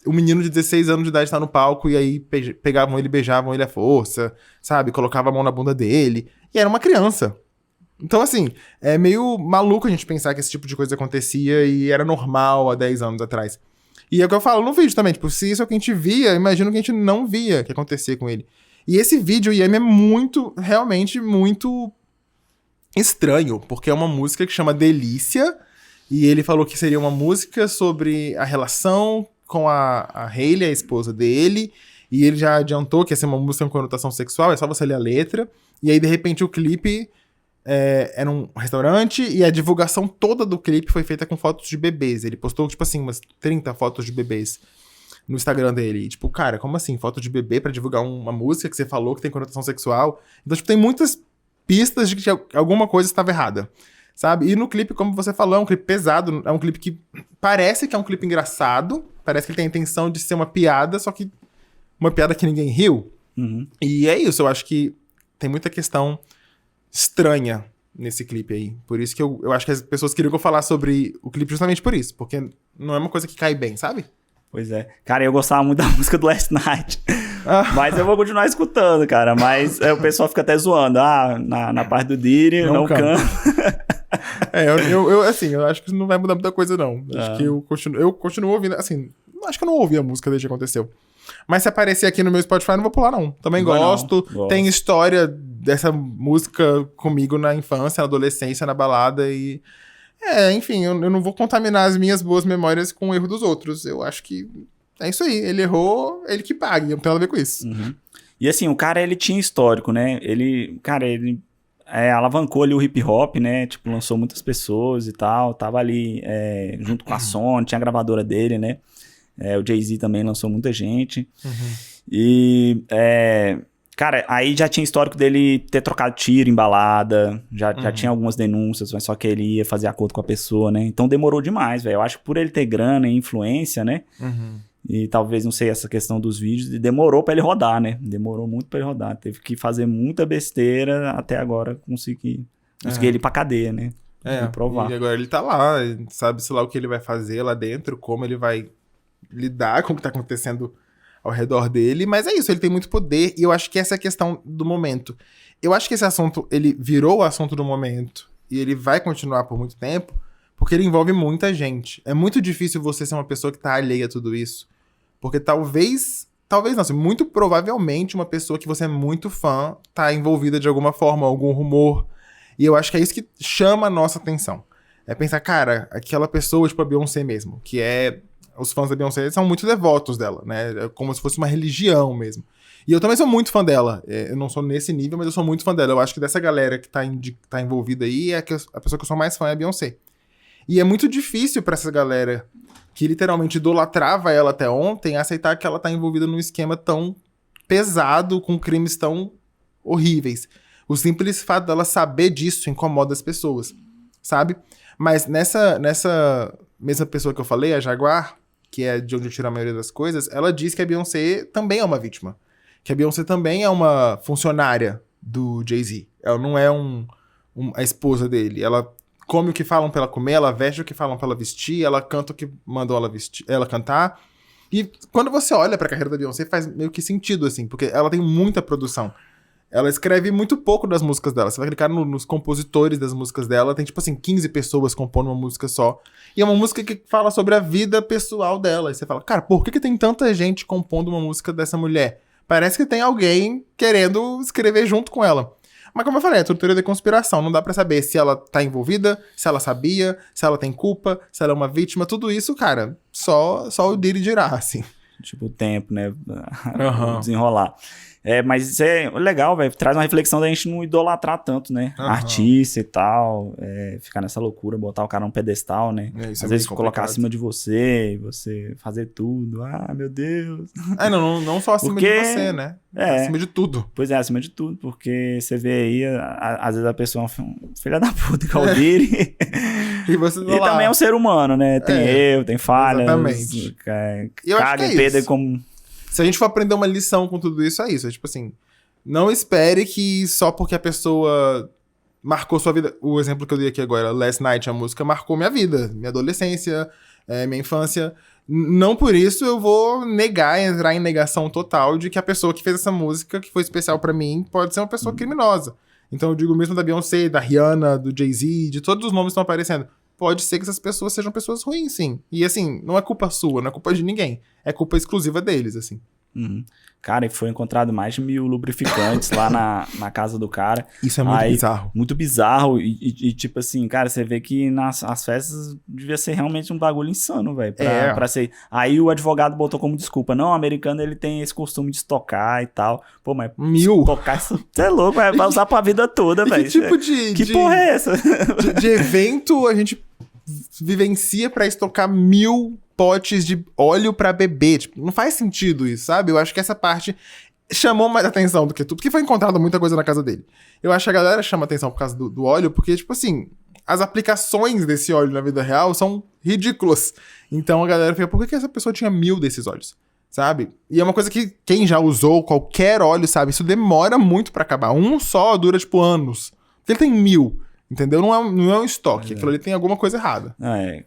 um menino de 16 anos de idade estar no palco e aí pegavam ele, beijavam ele à força, sabe? Colocava a mão na bunda dele. E era uma criança. Então, assim, é meio maluco a gente pensar que esse tipo de coisa acontecia e era normal há 10 anos atrás. E é o que eu falo no vídeo também. Tipo, se isso é o que a gente via, imagino que a gente não via que acontecia com ele. E esse vídeo, o Yami, é muito, realmente muito... estranho, porque é uma música que chama Delícia, e ele falou que seria uma música sobre a relação com a Hailey, a esposa dele, e ele já adiantou que ia ser uma música com conotação sexual, é só você ler a letra, e aí de repente o clipe era num restaurante, e a divulgação toda do clipe foi feita com fotos de bebês. Ele postou, tipo assim, umas 30 fotos de bebês no Instagram dele. E, tipo, cara, como assim? Foto de bebê pra divulgar uma música que você falou que tem conotação sexual? Então, tipo, tem muitas pistas de que alguma coisa estava errada, sabe? E no clipe, como você falou, é um clipe pesado, é um clipe que parece que é um clipe engraçado, parece que ele tem a intenção de ser uma piada, só que uma piada que ninguém riu. E é isso, eu acho que tem muita questão estranha nesse clipe aí. Por isso que eu acho que as pessoas queriam que eu falasse sobre o clipe justamente por isso, porque não é uma coisa que cai bem, sabe? Pois é. Cara, eu gostava muito da música do Last Night. Mas eu vou continuar escutando, cara. Mas o pessoal fica até zoando. Na parte do Diddy, não canta. Eu acho que não vai mudar muita coisa, não. Acho que eu continuo ouvindo, assim, acho que eu não ouvi a música desde que aconteceu. Mas se aparecer aqui no meu Spotify, não vou pular, não. Também gosto. Tem história dessa música comigo na infância, na adolescência, na balada e... enfim, eu não vou contaminar as minhas boas memórias com o erro dos outros. Eu acho que é isso aí. Ele errou, ele que pague. Não tem nada a ver com isso. E assim, o cara, ele tinha histórico, né? Ele alavancou ali o hip hop, né? Tipo, lançou muitas pessoas e tal. Tava ali junto com a Sony, tinha a gravadora dele, né? O Jay-Z também lançou muita gente. E... cara, aí já tinha histórico dele ter trocado tiro em balada, já tinha algumas denúncias, mas só que ele ia fazer acordo com a pessoa, né? Então demorou demais, velho. Eu acho que por ele ter grana e influência, né? E talvez, não sei, essa questão dos vídeos, demorou pra ele rodar, né? Demorou muito pra ele rodar. Teve que fazer muita besteira até agora conseguir ele ir pra cadeia, né? Provar. E agora ele tá lá, sabe-se lá o que ele vai fazer lá dentro, como ele vai lidar com o que tá acontecendo ao redor dele. Mas é isso, ele tem muito poder e eu acho que essa é a questão do momento. Eu acho que esse assunto, ele virou o assunto do momento e ele vai continuar por muito tempo, porque ele envolve muita gente. É muito difícil você ser uma pessoa que tá alheia a tudo isso. Porque talvez não, assim, muito provavelmente uma pessoa que você é muito fã tá envolvida de alguma forma, algum rumor. E eu acho que é isso que chama a nossa atenção. É pensar, cara, aquela pessoa, tipo a Beyoncé mesmo, que é... Os fãs da Beyoncé são muito devotos dela, né? É como se fosse uma religião mesmo. E eu também sou muito fã dela. Eu não sou nesse nível, mas eu sou muito fã dela. Eu acho que dessa galera que tá envolvida aí, a pessoa que eu sou mais fã é a Beyoncé. E é muito difícil pra essa galera que literalmente idolatrava ela até ontem aceitar que ela tá envolvida num esquema tão pesado, com crimes tão horríveis. O simples fato dela saber disso incomoda as pessoas, sabe? Mas nessa mesma pessoa que eu falei, a Jaguar, que é de onde eu tiro a maioria das coisas, ela diz que a Beyoncé também é uma vítima. Que a Beyoncé também é uma funcionária do Jay-Z. Ela não é a esposa dele. Ela come o que falam pra ela comer, ela veste o que falam pra ela vestir, ela canta o que mandou ela cantar. E quando você olha pra carreira da Beyoncé, faz meio que sentido, assim, porque ela tem muita produção. Ela escreve muito pouco das músicas dela. Você vai clicar nos compositores das músicas dela, tem tipo assim, 15 pessoas compondo uma música só. E é uma música que fala sobre a vida pessoal dela. E você fala, cara, por que tem tanta gente compondo uma música dessa mulher? Parece que tem alguém querendo escrever junto com ela. Mas como eu falei, é tudo teoria da conspiração. Não dá pra saber se ela tá envolvida, se ela sabia, se ela tem culpa, se ela é uma vítima. Tudo isso, cara, só o Diddy dirá, assim. Tipo, o tempo, né? Desenrolar. Mas isso é legal, velho. Traz uma reflexão da gente não idolatrar tanto, né? Artista e tal. Ficar nessa loucura, botar o cara num pedestal, né? Às vezes colocar acima de você fazer tudo. Ah, meu Deus. Não só acima de você, né? Acima de tudo. Pois é, acima de tudo. Porque você vê aí, às vezes a pessoa é um filha da puta, igual o Diddy. E você e também é um ser humano, né? Tem erro, tem falhas. Exatamente. Caga e perda como... Se a gente for aprender uma lição com tudo isso, é isso. É tipo assim, não espere que só porque a pessoa marcou sua vida... O exemplo que eu dei aqui agora, Last Night, a música, marcou minha vida, minha adolescência, minha infância. Não por isso eu vou entrar em negação total de que a pessoa que fez essa música, que foi especial pra mim, pode ser uma pessoa criminosa. Então eu digo mesmo da Beyoncé, da Rihanna, do Jay-Z, de todos os nomes que estão aparecendo. Pode ser que essas pessoas sejam pessoas ruins, sim. E assim, não é culpa sua, não é culpa de ninguém. É culpa exclusiva deles, assim. Cara, e foi encontrado mais de 1.000 lubrificantes lá na casa do cara. Isso é muito bizarro. Muito bizarro. E tipo assim, cara, você vê que as festas devia ser realmente um bagulho insano, velho. Pra ser... Aí o advogado botou como desculpa. Não, o americano, ele tem esse costume de estocar e tal. Pô, mas 1.000? Estocar isso... Você é louco, vai usar pra vida toda, velho. Que tipo Que porra é essa? De evento a gente vivencia pra estocar 1.000 potes de óleo pra beber. Tipo, não faz sentido isso, sabe? Eu acho que essa parte chamou mais atenção do que tudo, porque foi encontrado muita coisa na casa dele. Eu acho que a galera chama atenção por causa do óleo, porque, tipo assim, as aplicações desse óleo na vida real são ridículas. Então a galera fica, por que essa pessoa tinha 1.000 desses óleos? Sabe? E é uma coisa que quem já usou qualquer óleo, sabe? Isso demora muito pra acabar. Um só dura, tipo, anos. Porque ele tem 1.000. Entendeu? Não é um estoque. Aquilo ali tem alguma coisa errada.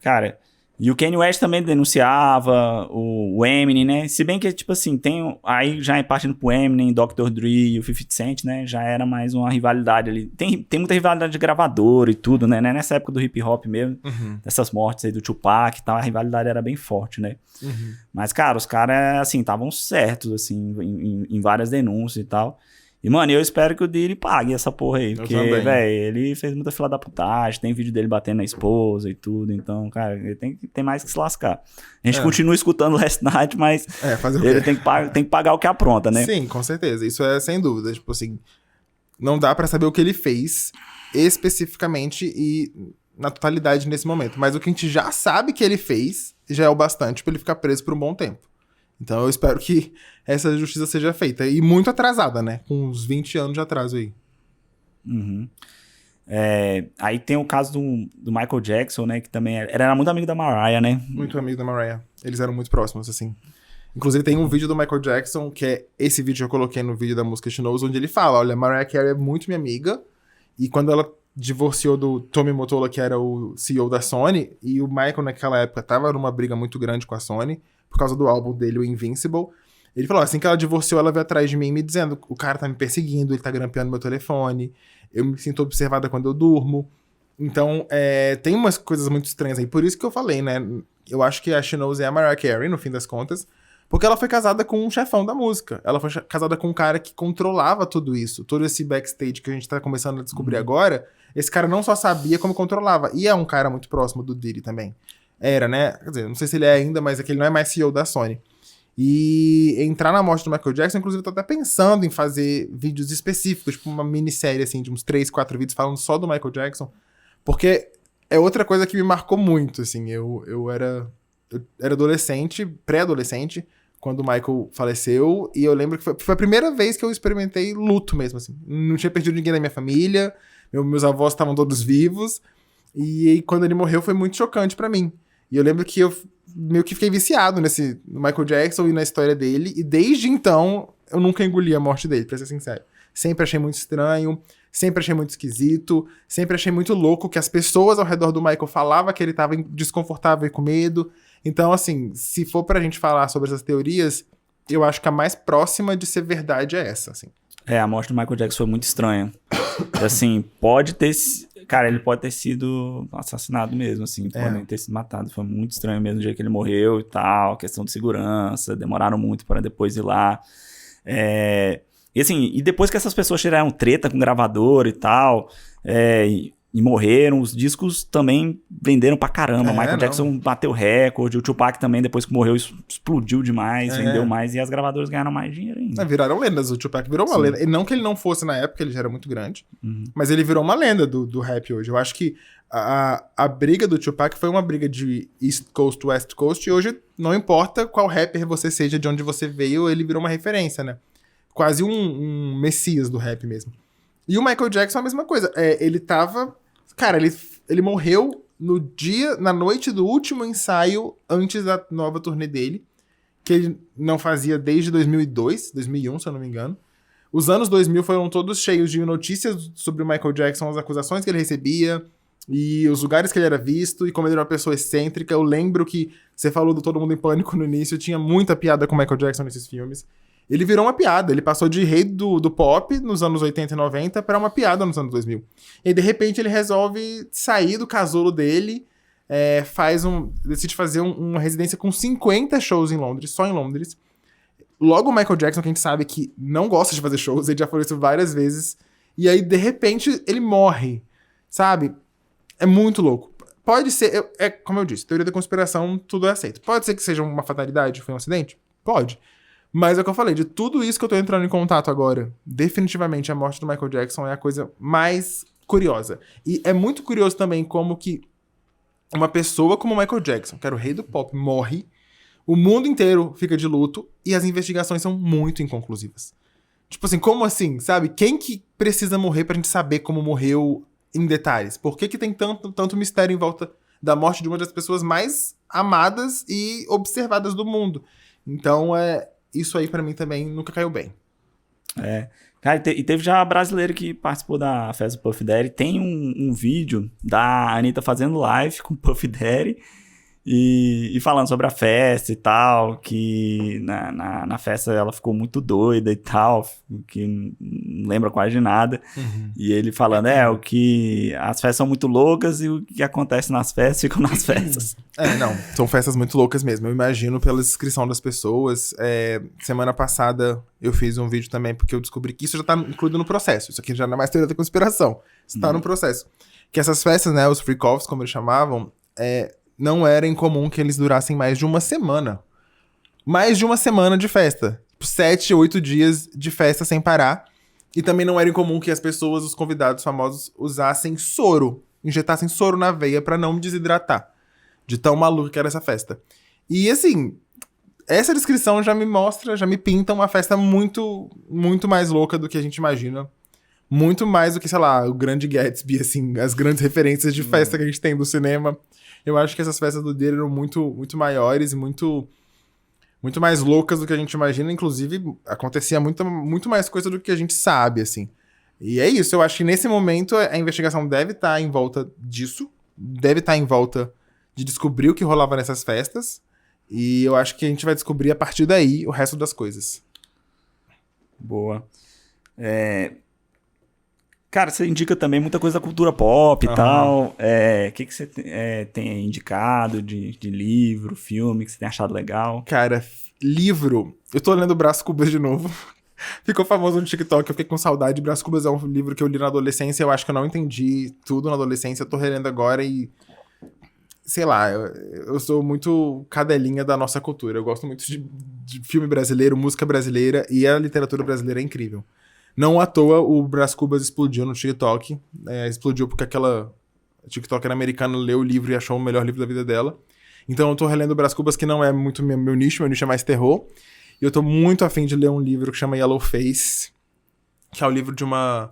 Cara. E o Kanye West também denunciava, o Eminem, né? Se bem que, tipo assim, tem... Aí já partindo pro Eminem, Dr. Dre e o 50 Cent, né? Já era mais uma rivalidade ali. Tem muita rivalidade de gravador e tudo, né? Nessa época do hip hop mesmo, dessas mortes aí do Tupac e tal, a rivalidade era bem forte, né? Mas, cara, os caras, assim, estavam certos, assim, em várias denúncias e tal. E, mano, eu espero que o Diddy pague essa porra aí. Porque, velho, ele fez muita fila da putagem, tem vídeo dele batendo na esposa e tudo. Então, cara, ele tem mais que se lascar. A gente continua escutando o Last Night, mas ele tem que pagar o que apronta, né? Sim, com certeza. Isso é sem dúvida. Tipo assim, não dá pra saber o que ele fez especificamente e na totalidade nesse momento. Mas o que a gente já sabe que ele fez já é o bastante pra ele ficar preso por um bom tempo. Então eu espero que essa justiça seja feita. E muito atrasada, né? Com uns 20 anos de atraso aí. Aí tem o caso do Michael Jackson, né? Que também era muito amigo da Mariah, né? Muito amigo da Mariah. Eles eram muito próximos, assim. Inclusive tem um vídeo do Michael Jackson, que é esse vídeo que eu coloquei no vídeo da música She Knows, onde ele fala, olha, Mariah Carey é muito minha amiga, e quando ela divorciou do Tommy Mottola, que era o CEO da Sony, e o Michael naquela época tava numa briga muito grande com a Sony, por causa do álbum dele, o Invincible, ele falou, assim que ela divorciou, ela veio atrás de mim me dizendo, o cara tá me perseguindo, ele tá grampeando meu telefone, eu me sinto observada quando eu durmo. Então, tem umas coisas muito estranhas aí. Por isso que eu falei, né? Eu acho que a She Knows é a Mariah Carey, no fim das contas, porque ela foi casada com um chefão da música. Ela foi casada com um cara que controlava tudo isso. Todo esse backstage que a gente tá começando a descobrir agora, esse cara não só sabia como controlava. E é um cara muito próximo do Diddy também. Era, né? Quer dizer, não sei se ele é ainda, mas é que ele não é mais CEO da Sony. E entrar na morte do Michael Jackson, inclusive eu tô até pensando em fazer vídeos específicos, tipo uma minissérie assim, de uns 3, 4 vídeos falando só do Michael Jackson, porque é outra coisa que me marcou muito, assim, eu era adolescente, pré-adolescente, quando o Michael faleceu, e eu lembro que foi a primeira vez que eu experimentei luto mesmo, assim, não tinha perdido ninguém da minha família, meus avós estavam todos vivos, e quando ele morreu foi muito chocante pra mim. E eu lembro que eu meio que fiquei viciado no Michael Jackson e na história dele. E desde então, eu nunca engoli a morte dele, pra ser sincero. Sempre achei muito estranho, sempre achei muito esquisito, sempre achei muito louco que as pessoas ao redor do Michael falavam que ele tava desconfortável e com medo. Então, assim, se for pra gente falar sobre essas teorias, eu acho que a mais próxima de ser verdade é essa, assim. A morte do Michael Jackson foi muito estranha. Assim, pode ter... Cara, ele pode ter sido assassinado mesmo, assim. Pode ter sido matado. Foi muito estranho mesmo o dia que ele morreu e tal. Questão de segurança. Demoraram muito para depois ir lá. E assim, e depois que essas pessoas tiraram treta com gravador e tal... E morreram, os discos também venderam pra caramba. Michael Jackson bateu recorde, o Tupac também, depois que morreu, explodiu demais, vendeu mais, e as gravadoras ganharam mais dinheiro ainda. Viraram lendas, o Tupac virou uma lenda. E não que ele não fosse na época, ele já era muito grande, mas ele virou uma lenda do rap hoje. Eu acho que a briga do Tupac foi uma briga de East Coast, West Coast, e hoje não importa qual rapper você seja, de onde você veio, ele virou uma referência, né? Quase um messias do rap mesmo. E o Michael Jackson é a mesma coisa. Ele tava... Cara, ele morreu na noite do último ensaio antes da nova turnê dele, que ele não fazia desde 2002, 2001, se eu não me engano. Os anos 2000 foram todos cheios de notícias sobre o Michael Jackson, as acusações que ele recebia, e os lugares que ele era visto, e como ele era uma pessoa excêntrica. Eu lembro que você falou do Todo Mundo em Pânico no início, tinha muita piada com o Michael Jackson nesses filmes. Ele virou uma piada, ele passou de rei do pop nos anos 80 e 90 para uma piada nos anos 2000. E de repente ele resolve sair do casulo dele, decide fazer uma residência com 50 shows em Londres, só em Londres. Logo o Michael Jackson, que a gente sabe que não gosta de fazer shows, ele já falou isso várias vezes, e aí de repente ele morre, sabe? É muito louco. Pode ser, como eu disse, teoria da conspiração, tudo é aceito. Pode ser que seja uma fatalidade, foi um acidente? Pode. Mas é o que eu falei, de tudo isso que eu tô entrando em contato agora, definitivamente a morte do Michael Jackson é a coisa mais curiosa. E é muito curioso também como que uma pessoa como o Michael Jackson, que era o rei do pop, morre, o mundo inteiro fica de luto e as investigações são muito inconclusivas. Tipo assim, como assim, sabe? Quem que precisa morrer pra gente saber como morreu em detalhes? Por que tem tanto mistério em volta da morte de uma das pessoas mais amadas e observadas do mundo? Então, isso aí pra mim também nunca caiu bem. Cara, e teve já brasileiro que participou da festa do Puff Daddy. Tem um vídeo da Anitta fazendo live com o Puff Daddy e falando sobre a festa e tal, que na festa ela ficou muito doida e tal, que não lembra quase de nada. E ele falando, o que as festas são muito loucas e o que acontece nas festas fica nas festas. Não, são festas muito loucas mesmo, eu imagino pela descrição das pessoas. Semana passada eu fiz um vídeo também, porque eu descobri que isso já tá incluído no processo, isso aqui já não é mais teoria da conspiração, isso tá no processo. Que essas festas, né, os freak-offs, como eles chamavam, não era incomum que eles durassem mais de uma semana. Mais de uma semana de festa. 7, 8 dias de festa sem parar. E também não era incomum que as pessoas, os convidados famosos, usassem soro. Injetassem soro na veia pra não desidratar. De tão maluco que era essa festa. E assim, essa descrição já me pinta uma festa muito, muito mais louca do que a gente imagina. Muito mais do que, sei lá, o Grande Gatsby, assim, as grandes referências de festa que a gente tem do cinema. Eu acho que essas festas do Diddy eram muito, muito maiores e muito muito mais loucas do que a gente imagina. Inclusive, acontecia muito mais coisa do que a gente sabe, assim. E é isso, eu acho que nesse momento a investigação deve estar em volta disso, deve estar em volta de descobrir o que rolava nessas festas, e eu acho que a gente vai descobrir a partir daí o resto das coisas. Boa. Cara, você indica também muita coisa da cultura pop e tal. O que você tem indicado de livro, filme que você tem achado legal? Cara, livro... Eu tô lendo Brás Cubas de novo. Ficou famoso no TikTok, eu fiquei com saudade. Brás Cubas é um livro que eu li na adolescência, eu acho que eu não entendi tudo na adolescência, eu tô relendo agora e... Sei lá, eu sou muito cadelinha da nossa cultura. Eu gosto muito de filme brasileiro, música brasileira, e a literatura brasileira é incrível. Não à toa o Brás Cubas explodiu no TikTok. Explodiu porque aquela TikToker americana leu o livro e achou o melhor livro da vida dela. Então eu tô relendo Brás Cubas, que não é muito meu nicho é mais terror. E eu tô muito afim de ler um livro que chama Yellow Face, que é o livro de uma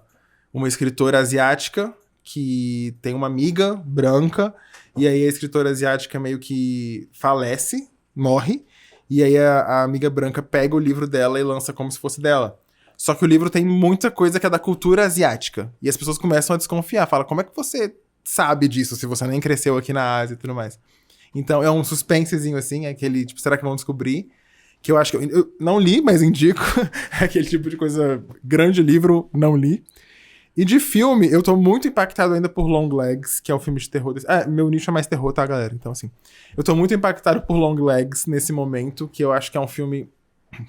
escritora asiática que tem uma amiga branca, e aí a escritora asiática meio que falece, morre, e aí a amiga branca pega o livro dela e lança como se fosse dela. Só que o livro tem muita coisa que é da cultura asiática, e as pessoas começam a desconfiar, falam, como é que você sabe disso se você nem cresceu aqui na Ásia e tudo mais? Então é um suspensezinho assim, aquele, tipo, será que vão descobrir? Que eu acho que eu não li, mas indico. Aquele tipo de coisa, grande livro, não li. E de filme, eu tô muito impactado ainda por Long Legs, que é um filme de terror. Meu nicho é mais terror, tá, galera? Então, assim, eu tô muito impactado por Long Legs nesse momento, que eu acho que é um filme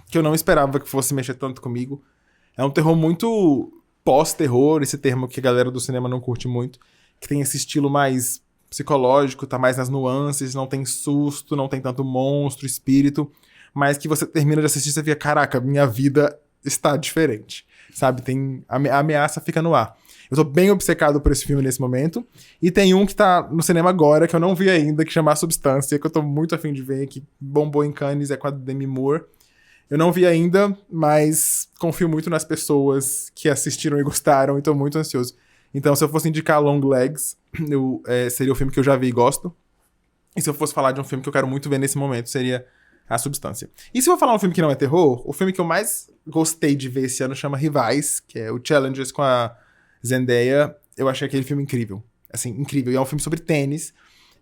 que eu não esperava que fosse mexer tanto comigo. É um terror muito pós-terror, esse termo que a galera do cinema não curte muito, que tem esse estilo mais psicológico, tá mais nas nuances, não tem susto, não tem tanto monstro, espírito, mas que você termina de assistir e você fica, caraca, minha vida está diferente, sabe? A ameaça fica no ar. Eu tô bem obcecado por esse filme nesse momento, e tem um que tá no cinema agora, que eu não vi ainda, que chama A Substância, que eu tô muito afim de ver, que bombou em Cannes, é com a Demi Moore. Eu não vi ainda, mas confio muito nas pessoas que assistiram e gostaram, e tô muito ansioso. Então, se eu fosse indicar Long Legs, seria o filme que eu já vi e gosto. E se eu fosse falar de um filme que eu quero muito ver nesse momento, seria A Substância. E se eu falar um filme que não é terror, o filme que eu mais gostei de ver esse ano chama Rivais, que é o Challengers com a Zendaya. Eu achei aquele filme incrível. Assim, incrível. E é um filme sobre tênis.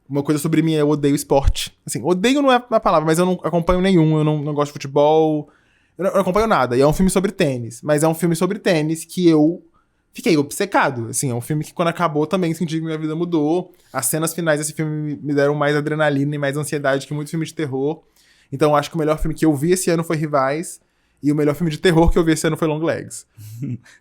Uma coisa sobre mim é eu odeio esporte. Assim, odeio não é a palavra, mas eu não acompanho nenhum. Eu não gosto de futebol. Eu não acompanho nada. E é um filme sobre tênis. Mas é um filme sobre tênis que eu fiquei obcecado. Assim, é um filme que quando acabou também senti que minha vida mudou. As cenas finais desse filme me deram mais adrenalina e mais ansiedade que muito filme de terror. Então eu acho que o melhor filme que eu vi esse ano foi Rivais. E o melhor filme de terror que eu vi esse ano foi Long Legs.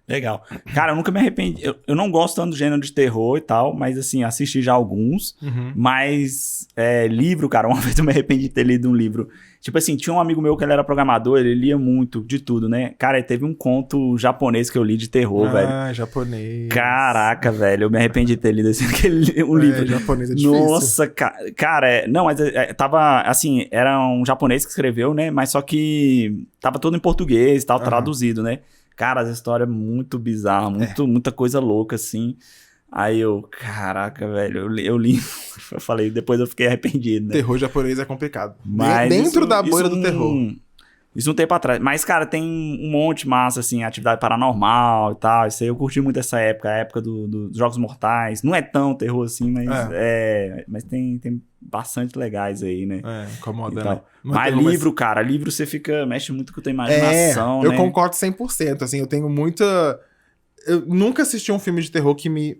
Legal. Cara, eu nunca me arrependi. Eu não gosto tanto do gênero de terror e tal, mas assim, assisti já alguns. Uhum. Mas livro, cara, uma vez eu me arrependi de ter lido um livro. Tipo assim, tinha um amigo meu que ele era programador, ele lia muito de tudo, né? Cara, teve um conto japonês que eu li de terror, velho. Ah, japonês. Caraca, velho, eu me arrependi de ter lido um livro. Japonês é difícil. Nossa, cara, não, mas tava, assim, era um japonês que escreveu, né? Mas só que tava todo em português e tal, traduzido, né? Cara, essa história é muito bizarra, muita coisa louca, assim. Aí caraca, velho, eu li, eu falei, depois eu fiquei arrependido, né? Terror japonês é complicado. Mas dentro da bolha do terror. Isso um tempo atrás. Mas, cara, tem um monte massa, assim, atividade paranormal e tal. Isso aí eu curti muito essa época, a época dos Jogos Mortais. Não é tão terror assim, mas mas tem bastante legais aí, né? Incomoda, né? Mas livro, cara, livro você mexe muito com a tua imaginação, né? Eu concordo 100%, assim, eu tenho muita... Eu nunca assisti um filme de terror que me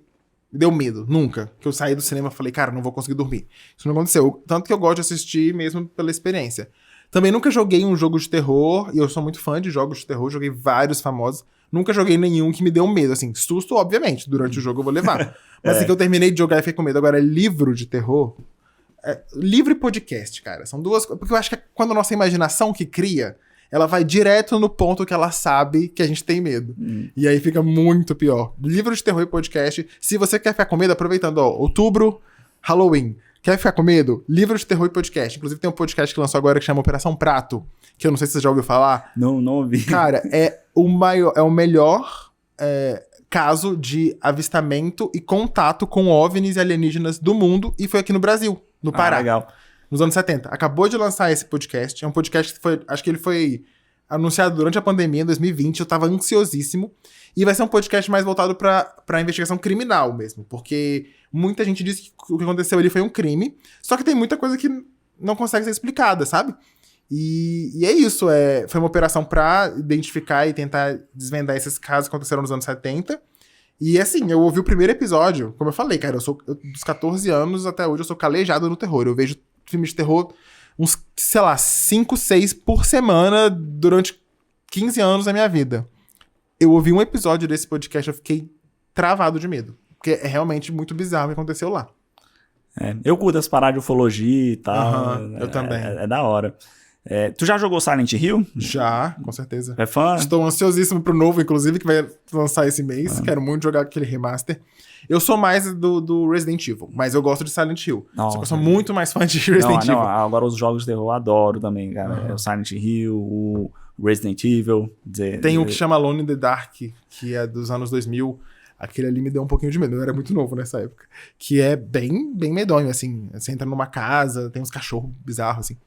deu medo, nunca. Que eu saí do cinema e falei, cara, não vou conseguir dormir. Isso não aconteceu. Tanto que eu gosto de assistir mesmo pela experiência. Também nunca joguei um jogo de terror, e eu sou muito fã de jogos de terror, joguei vários famosos. Nunca joguei nenhum que me deu medo, assim, susto, obviamente, durante o jogo eu vou levar. Mas assim que eu terminei de jogar e fiquei com medo. Agora, livro de terror... livro e podcast, cara, são duas coisas. Porque eu acho que é quando a nossa imaginação que cria, ela vai direto no ponto que ela sabe que a gente tem medo. E aí fica muito pior. Livro de terror e podcast. Se você quer ficar com medo, aproveitando, outubro, Halloween. Quer ficar com medo? Livro de terror e podcast. Inclusive tem um podcast que lançou agora que chama Operação Prato, que eu não sei se você já ouviu falar. Não ouvi. Cara, é o melhor caso de avistamento e contato com OVNIs e alienígenas do mundo, e foi aqui no Brasil, no Pará. Legal. nos anos 70. Acabou de lançar esse podcast. É um podcast que acho que ele foi anunciado durante a pandemia, em 2020. Eu tava ansiosíssimo. E vai ser um podcast mais voltado pra investigação criminal mesmo. Porque muita gente disse que o que aconteceu ali foi um crime. Só que tem muita coisa que não consegue ser explicada, sabe? E é isso. Foi uma operação pra identificar e tentar desvendar esses casos que aconteceram nos anos 70. E assim, eu ouvi o primeiro episódio. Como eu falei, cara, dos 14 anos até hoje eu sou calejado no terror. Eu vejo filmes de terror uns, sei lá, 5, 6 por semana durante 15 anos da minha vida. Eu ouvi um episódio desse podcast, eu fiquei travado de medo. Porque é realmente muito bizarro o que aconteceu lá. Eu curto as paradas de ufologia e tal. Eu também. É da hora. Tu já jogou Silent Hill? Já, com certeza. É fã? Estou ansiosíssimo pro novo, inclusive, que vai lançar esse mês. Quero muito jogar aquele remaster. Eu sou mais do Resident Evil, mas eu gosto de Silent Hill. Só que eu sou muito mais fã de Resident Evil. Agora os jogos de terror eu adoro também, cara. O Silent Hill, o Resident Evil. Tem um que chama Alone in the Dark, que é dos anos 2000. Aquele ali me deu um pouquinho de medo. Eu era muito novo nessa época. Que é bem, bem medonho, assim. Você entra numa casa, tem uns cachorros bizarros, assim.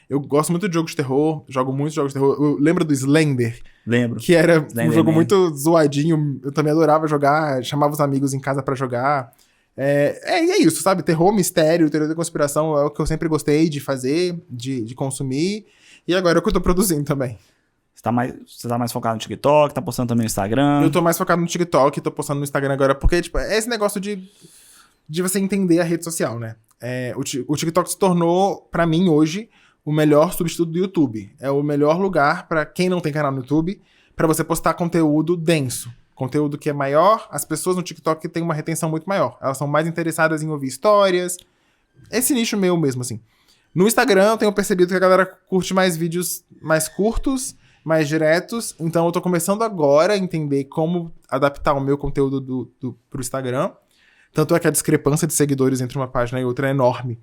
Eu gosto muito de jogos de terror, jogo muitos jogos de terror. Eu lembro do Slender? Lembro. Que era Slender um jogo Man. muito zoadinho. Eu também adorava jogar, chamava os amigos em casa pra jogar. E é isso, sabe? Terror, mistério, teoria da conspiração é o que eu sempre gostei de fazer, de consumir. E agora é o que eu tô produzindo também. Você tá mais focado no TikTok, tá postando também no Instagram? Eu tô mais focado no TikTok, tô postando no Instagram agora, porque, tipo, é esse negócio de você entender a rede social, né? O TikTok se tornou, pra mim, hoje, o melhor substituto do YouTube. É o melhor lugar pra quem não tem canal no YouTube, pra você postar conteúdo denso. Conteúdo que é maior, as pessoas no TikTok têm uma retenção muito maior. Elas são mais interessadas em ouvir histórias. Esse nicho meu mesmo, assim. No Instagram, eu tenho percebido que a galera curte mais vídeos mais curtos, mais diretos. Então, eu tô começando agora a entender como adaptar o meu conteúdo pro Instagram. Tanto é que a discrepância de seguidores entre uma página e outra é enorme.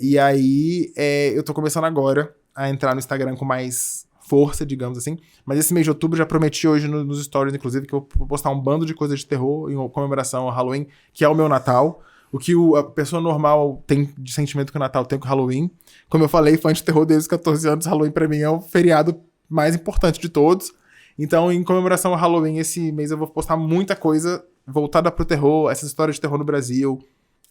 E aí, eu tô começando agora a entrar no Instagram com mais força, digamos assim. Mas esse mês de outubro, já prometi hoje nos stories, inclusive, que eu vou postar um bando de coisas de terror em comemoração ao Halloween, que é o meu Natal. O que a pessoa normal tem de sentimento que o Natal tem com o Halloween. Como eu falei, fã de terror desde os 14 anos, Halloween pra mim é o feriado mais importante de todos. Então, em comemoração ao Halloween, esse mês eu vou postar muita coisa voltada pro terror, essas histórias de terror no Brasil,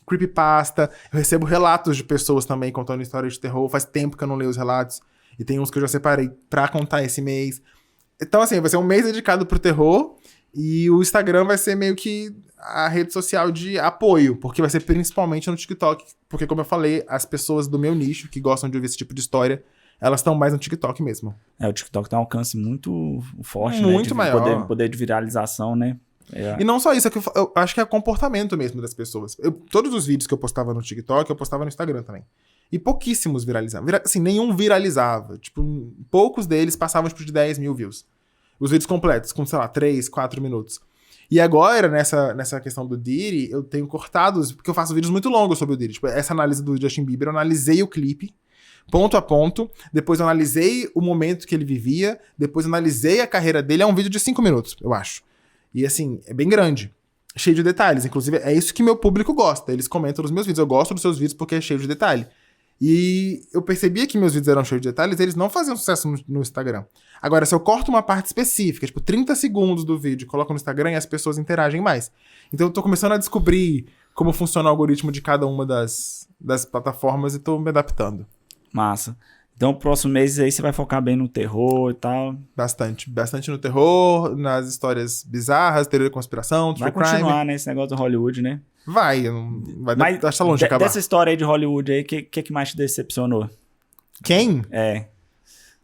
creepypasta. Eu recebo relatos de pessoas também contando histórias de terror. Faz tempo que eu não leio os relatos. E tem uns que eu já separei pra contar esse mês. Então, assim, vai ser um mês dedicado pro terror. E o Instagram vai ser meio que a rede social de apoio. Porque vai ser principalmente no TikTok. Porque, como eu falei, as pessoas do meu nicho, que gostam de ouvir esse tipo de história, elas estão mais no TikTok mesmo. O TikTok tem um alcance muito forte, muito né? maior. Poder de viralização, né? E não só isso, eu acho que é o comportamento mesmo das pessoas. Todos os vídeos que eu postava no TikTok, eu postava no Instagram também. E pouquíssimos viralizavam. Assim, nenhum viralizava. Tipo, poucos deles passavam tipo, de 10 mil views. Os vídeos completos, com, sei lá, 3, 4 minutos. E agora, nessa questão do Diddy, eu tenho cortado, porque eu faço vídeos muito longos sobre o Diddy. Tipo, essa análise do Justin Bieber, eu analisei o clipe, ponto a ponto. Depois eu analisei o momento que ele vivia. Depois eu analisei a carreira dele. É um vídeo de 5 minutos, eu acho. E assim, é bem grande. Cheio de detalhes. Inclusive, é isso que meu público gosta. Eles comentam nos meus vídeos. Eu gosto dos seus vídeos porque é cheio de detalhe. E eu percebia que meus vídeos eram cheios de detalhes, eles não faziam sucesso no Instagram. Agora, se eu corto uma parte específica, tipo 30 segundos do vídeo, coloco no Instagram e as pessoas interagem mais. Então eu tô começando a descobrir como funciona o algoritmo de cada uma das plataformas e tô me adaptando. Massa. Então, o próximo mês aí você vai focar bem no terror e tal. Bastante no terror, nas histórias bizarras, teoria da conspiração, true crime. Vai continuar, né, esse negócio do Hollywood, né? Vai tá longe de acabar. Dessa história aí de Hollywood aí, o que mais te decepcionou? Quem? É.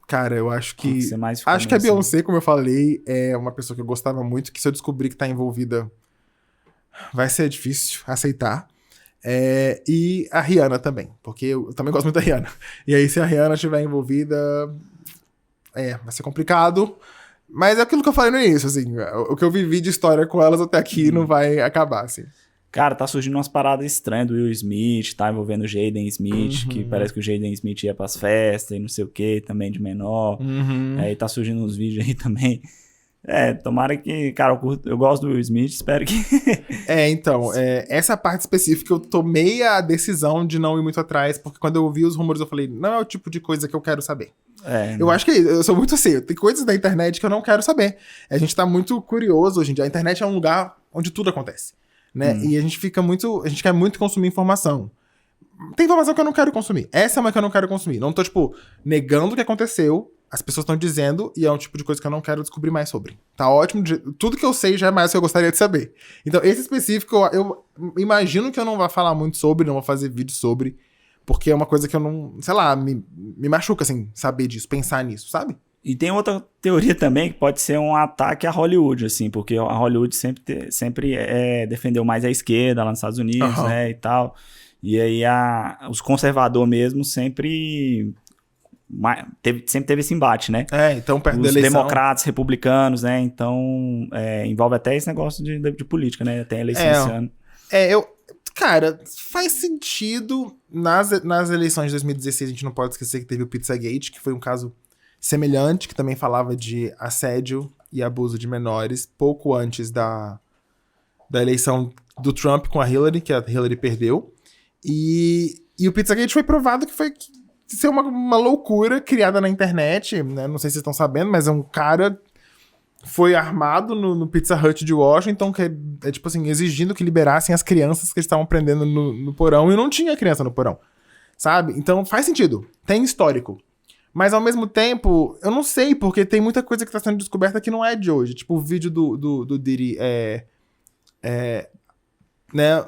Cara, eu acho que... Você mais Acho que a assim. Beyoncé, como eu falei, é uma pessoa que eu gostava muito, que se eu descobrir que tá envolvida, vai ser difícil aceitar. E a Rihanna também, porque eu também gosto muito da Rihanna. E aí, se a Rihanna estiver envolvida, vai ser complicado. Mas é aquilo que eu falei no início, assim, o que eu vivi de história com elas até aqui não vai acabar, assim. Cara, tá surgindo umas paradas estranhas do Will Smith, tá envolvendo o Jaden Smith, que parece que o Jaden Smith ia pras festas e não sei o que, também de menor. Aí tá surgindo uns vídeos aí também. Tomara que... Cara, eu gosto do Will Smith, espero que... Então, essa parte específica eu tomei a decisão de não ir muito atrás, porque quando eu ouvi os rumores eu falei, não é o tipo de coisa que eu quero saber. Eu acho que eu sou muito assim, tem coisas da internet que eu não quero saber. A gente tá muito curioso hoje em dia, a internet é um lugar onde tudo acontece, né? E a gente quer muito consumir informação. Tem informação que eu não quero consumir. Essa é uma que eu não quero consumir. Não tô, negando o que aconteceu. As pessoas estão dizendo e é um tipo de coisa que eu não quero descobrir mais sobre. Tá ótimo. Tudo que eu sei já é mais do que eu gostaria de saber. Então, esse específico, eu imagino que eu não vou falar muito sobre, não vou fazer vídeo sobre, porque é uma coisa que eu não... Sei lá, me machuca, assim, saber disso, pensar nisso, sabe? E tem outra teoria também que pode ser um ataque a Hollywood, assim, porque a Hollywood sempre defendeu mais a esquerda lá nos Estados Unidos, né, e tal. E aí os conservadores mesmo sempre teve esse embate, né? Então perto da eleição. Os democratas, republicanos, né? Então, envolve até esse negócio de política, né? Tem a eleição esse ano. Cara, faz sentido. Nas eleições de 2016, a gente não pode esquecer que teve o Pizzagate, que foi um caso semelhante, que também falava de assédio e abuso de menores, pouco antes da eleição do Trump com a Hillary, que a Hillary perdeu. E o Pizzagate foi provado que foi ser uma loucura criada na internet, né? Não sei se vocês estão sabendo, mas um cara foi armado no Pizza Hut de Washington, que tipo assim, exigindo que liberassem as crianças que estavam prendendo no porão, e não tinha criança no porão, sabe? Então faz sentido, tem histórico. Mas ao mesmo tempo, eu não sei, porque tem muita coisa que está sendo descoberta que não é de hoje. Tipo, o vídeo do Diddy né,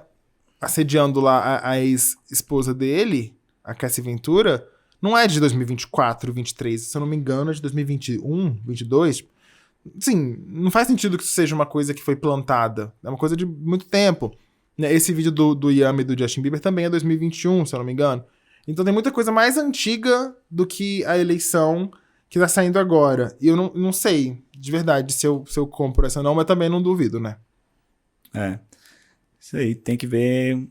assediando lá a ex-esposa dele, a Cassie Ventura, não é de 2024, 2023, se eu não me engano, é de 2021, 22. Sim, não faz sentido que isso seja uma coisa que foi plantada. É uma coisa de muito tempo. Esse vídeo do Yami e do Justin Bieber também é 2021, se eu não me engano. Então tem muita coisa mais antiga do que a eleição que tá saindo agora. E eu não sei, de verdade, se eu compro essa não, mas também não duvido, né? Isso aí, tem que ver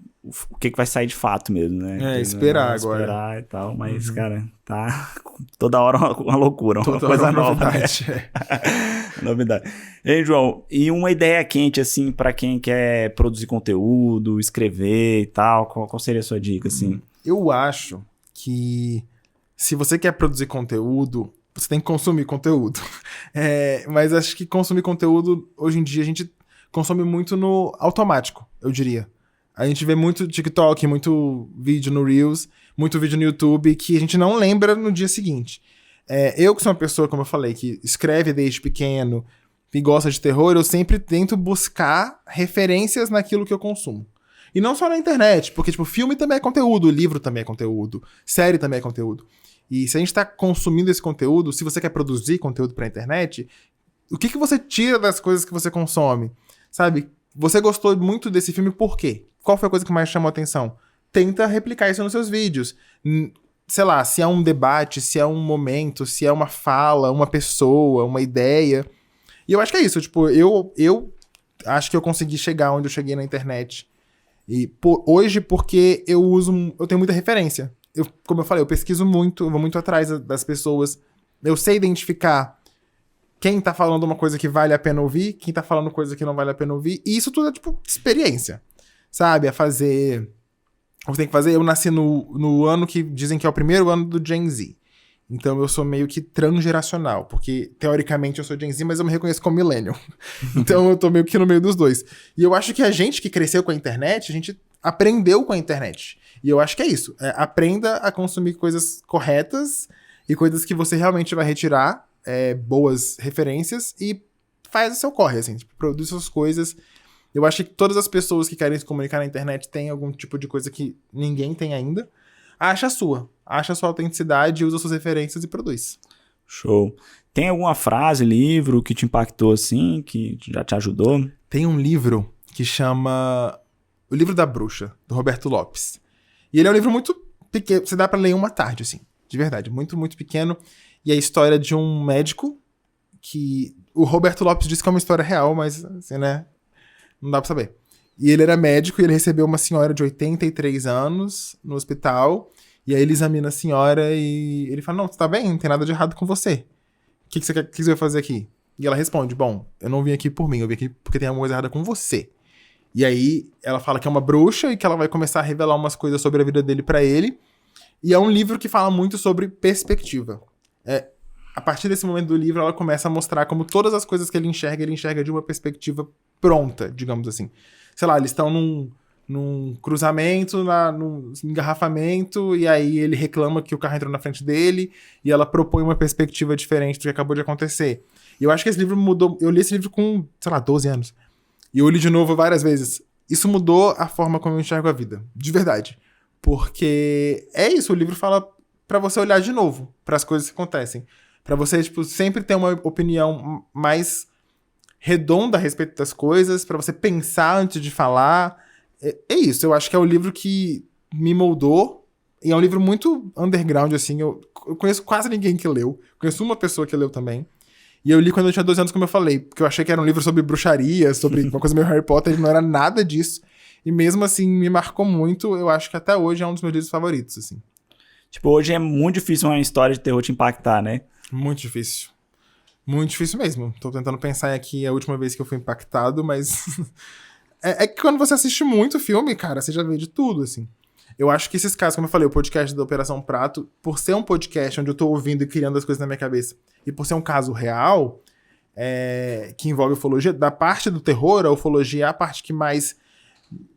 o que vai sair de fato mesmo, né? Esperar agora. Esperar e tal, mas, cara, tá toda hora uma loucura, uma coisa nova. Novidade. Novidade. Ei, João, e uma ideia quente, assim, pra quem quer produzir conteúdo, escrever e tal, qual seria a sua dica, assim? Eu acho que se você quer produzir conteúdo, você tem que consumir conteúdo. Mas acho que consumir conteúdo, hoje em dia, a gente consome muito no automático, eu diria. A gente vê muito TikTok, muito vídeo no Reels, muito vídeo no YouTube que a gente não lembra no dia seguinte. Eu que sou uma pessoa, como eu falei, que escreve desde pequeno e gosta de terror, eu sempre tento buscar referências naquilo que eu consumo. E não só na internet, porque, filme também é conteúdo, livro também é conteúdo, série também é conteúdo. E se a gente tá consumindo esse conteúdo, se você quer produzir conteúdo pra internet, o que você tira das coisas que você consome? Sabe? Você gostou muito desse filme por quê? Qual foi a coisa que mais chamou a atenção? Tenta replicar isso nos seus vídeos. Sei lá, se é um debate, se é um momento, se é uma fala, uma pessoa, uma ideia. E eu acho que é isso. Eu acho que eu consegui chegar onde eu cheguei na internet. E hoje, porque eu tenho muita referência. Como eu falei, eu pesquiso muito, eu vou muito atrás das pessoas. Eu sei identificar quem tá falando uma coisa que vale a pena ouvir, quem tá falando coisa que não vale a pena ouvir. E isso tudo é, experiência. Sabe? Você tem que fazer... Eu nasci no ano que dizem que é o primeiro ano do Gen Z. Então eu sou meio que transgeracional. Porque, teoricamente, eu sou Gen Z, mas eu me reconheço como millennial. Então eu tô meio que no meio dos dois. E eu acho que a gente que cresceu com a internet, a gente aprendeu com a internet. E eu acho que é isso. Aprenda a consumir coisas corretas e coisas que você realmente vai retirar boas referências e faz o seu corre, assim. Produz suas coisas. Eu acho que todas as pessoas que querem se comunicar na internet têm algum tipo de coisa que ninguém tem ainda. Acha a sua autenticidade, usa suas referências e produz. Show. Tem alguma frase, livro que te impactou assim, que já te ajudou? Tem um livro que chama O Livro da Bruxa, do Roberto Lopes. E ele é um livro muito pequeno, você dá pra ler em uma tarde, assim, de verdade, muito, muito pequeno. E é a história de um médico que o Roberto Lopes disse que é uma história real, mas, assim, né, não dá pra saber. E ele era médico e ele recebeu uma senhora de 83 anos no hospital. E aí ele examina a senhora e ele fala, não, você tá bem? Não tem nada de errado com você. O que você vai fazer aqui? E ela responde, bom, eu não vim aqui por mim, eu vim aqui porque tem alguma coisa errada com você. E aí ela fala que é uma bruxa e que ela vai começar a revelar umas coisas sobre a vida dele pra ele. E é um livro que fala muito sobre perspectiva. A partir desse momento do livro, ela começa a mostrar como todas as coisas que ele enxerga de uma perspectiva pronta, digamos assim. Sei lá, eles estão num cruzamento, num engarrafamento, e aí ele reclama que o carro entrou na frente dele, e ela propõe uma perspectiva diferente do que acabou de acontecer. E eu acho que esse livro mudou... Eu li esse livro com, sei lá, 12 anos. E eu li de novo várias vezes. Isso mudou a forma como eu enxergo a vida. De verdade. Porque é isso, o livro fala pra você olhar de novo para as coisas que acontecem. Pra você, tipo, sempre ter uma opinião mais redonda a respeito das coisas, pra você pensar antes de falar. É isso, eu acho que é o livro que me moldou. E é um livro muito underground, assim. Eu conheço quase ninguém que leu. Conheço uma pessoa que leu também. E eu li quando eu tinha 12 anos, como eu falei. Porque eu achei que era um livro sobre bruxaria, sobre uma coisa meio Harry Potter. E não era nada disso. E mesmo assim, me marcou muito. Eu acho que até hoje é um dos meus livros favoritos, assim. Tipo, hoje é muito difícil uma história de terror te impactar, né? Muito difícil. Muito difícil mesmo. Tô tentando pensar aqui a última vez que eu fui impactado, mas... é que quando você assiste muito filme, cara, você já vê de tudo, assim. Eu acho que esses casos, como eu falei, o podcast da Operação Prato, por ser um podcast onde eu tô ouvindo e criando as coisas na minha cabeça, e por ser um caso real, que envolve ufologia, da parte do terror, a ufologia é a parte que mais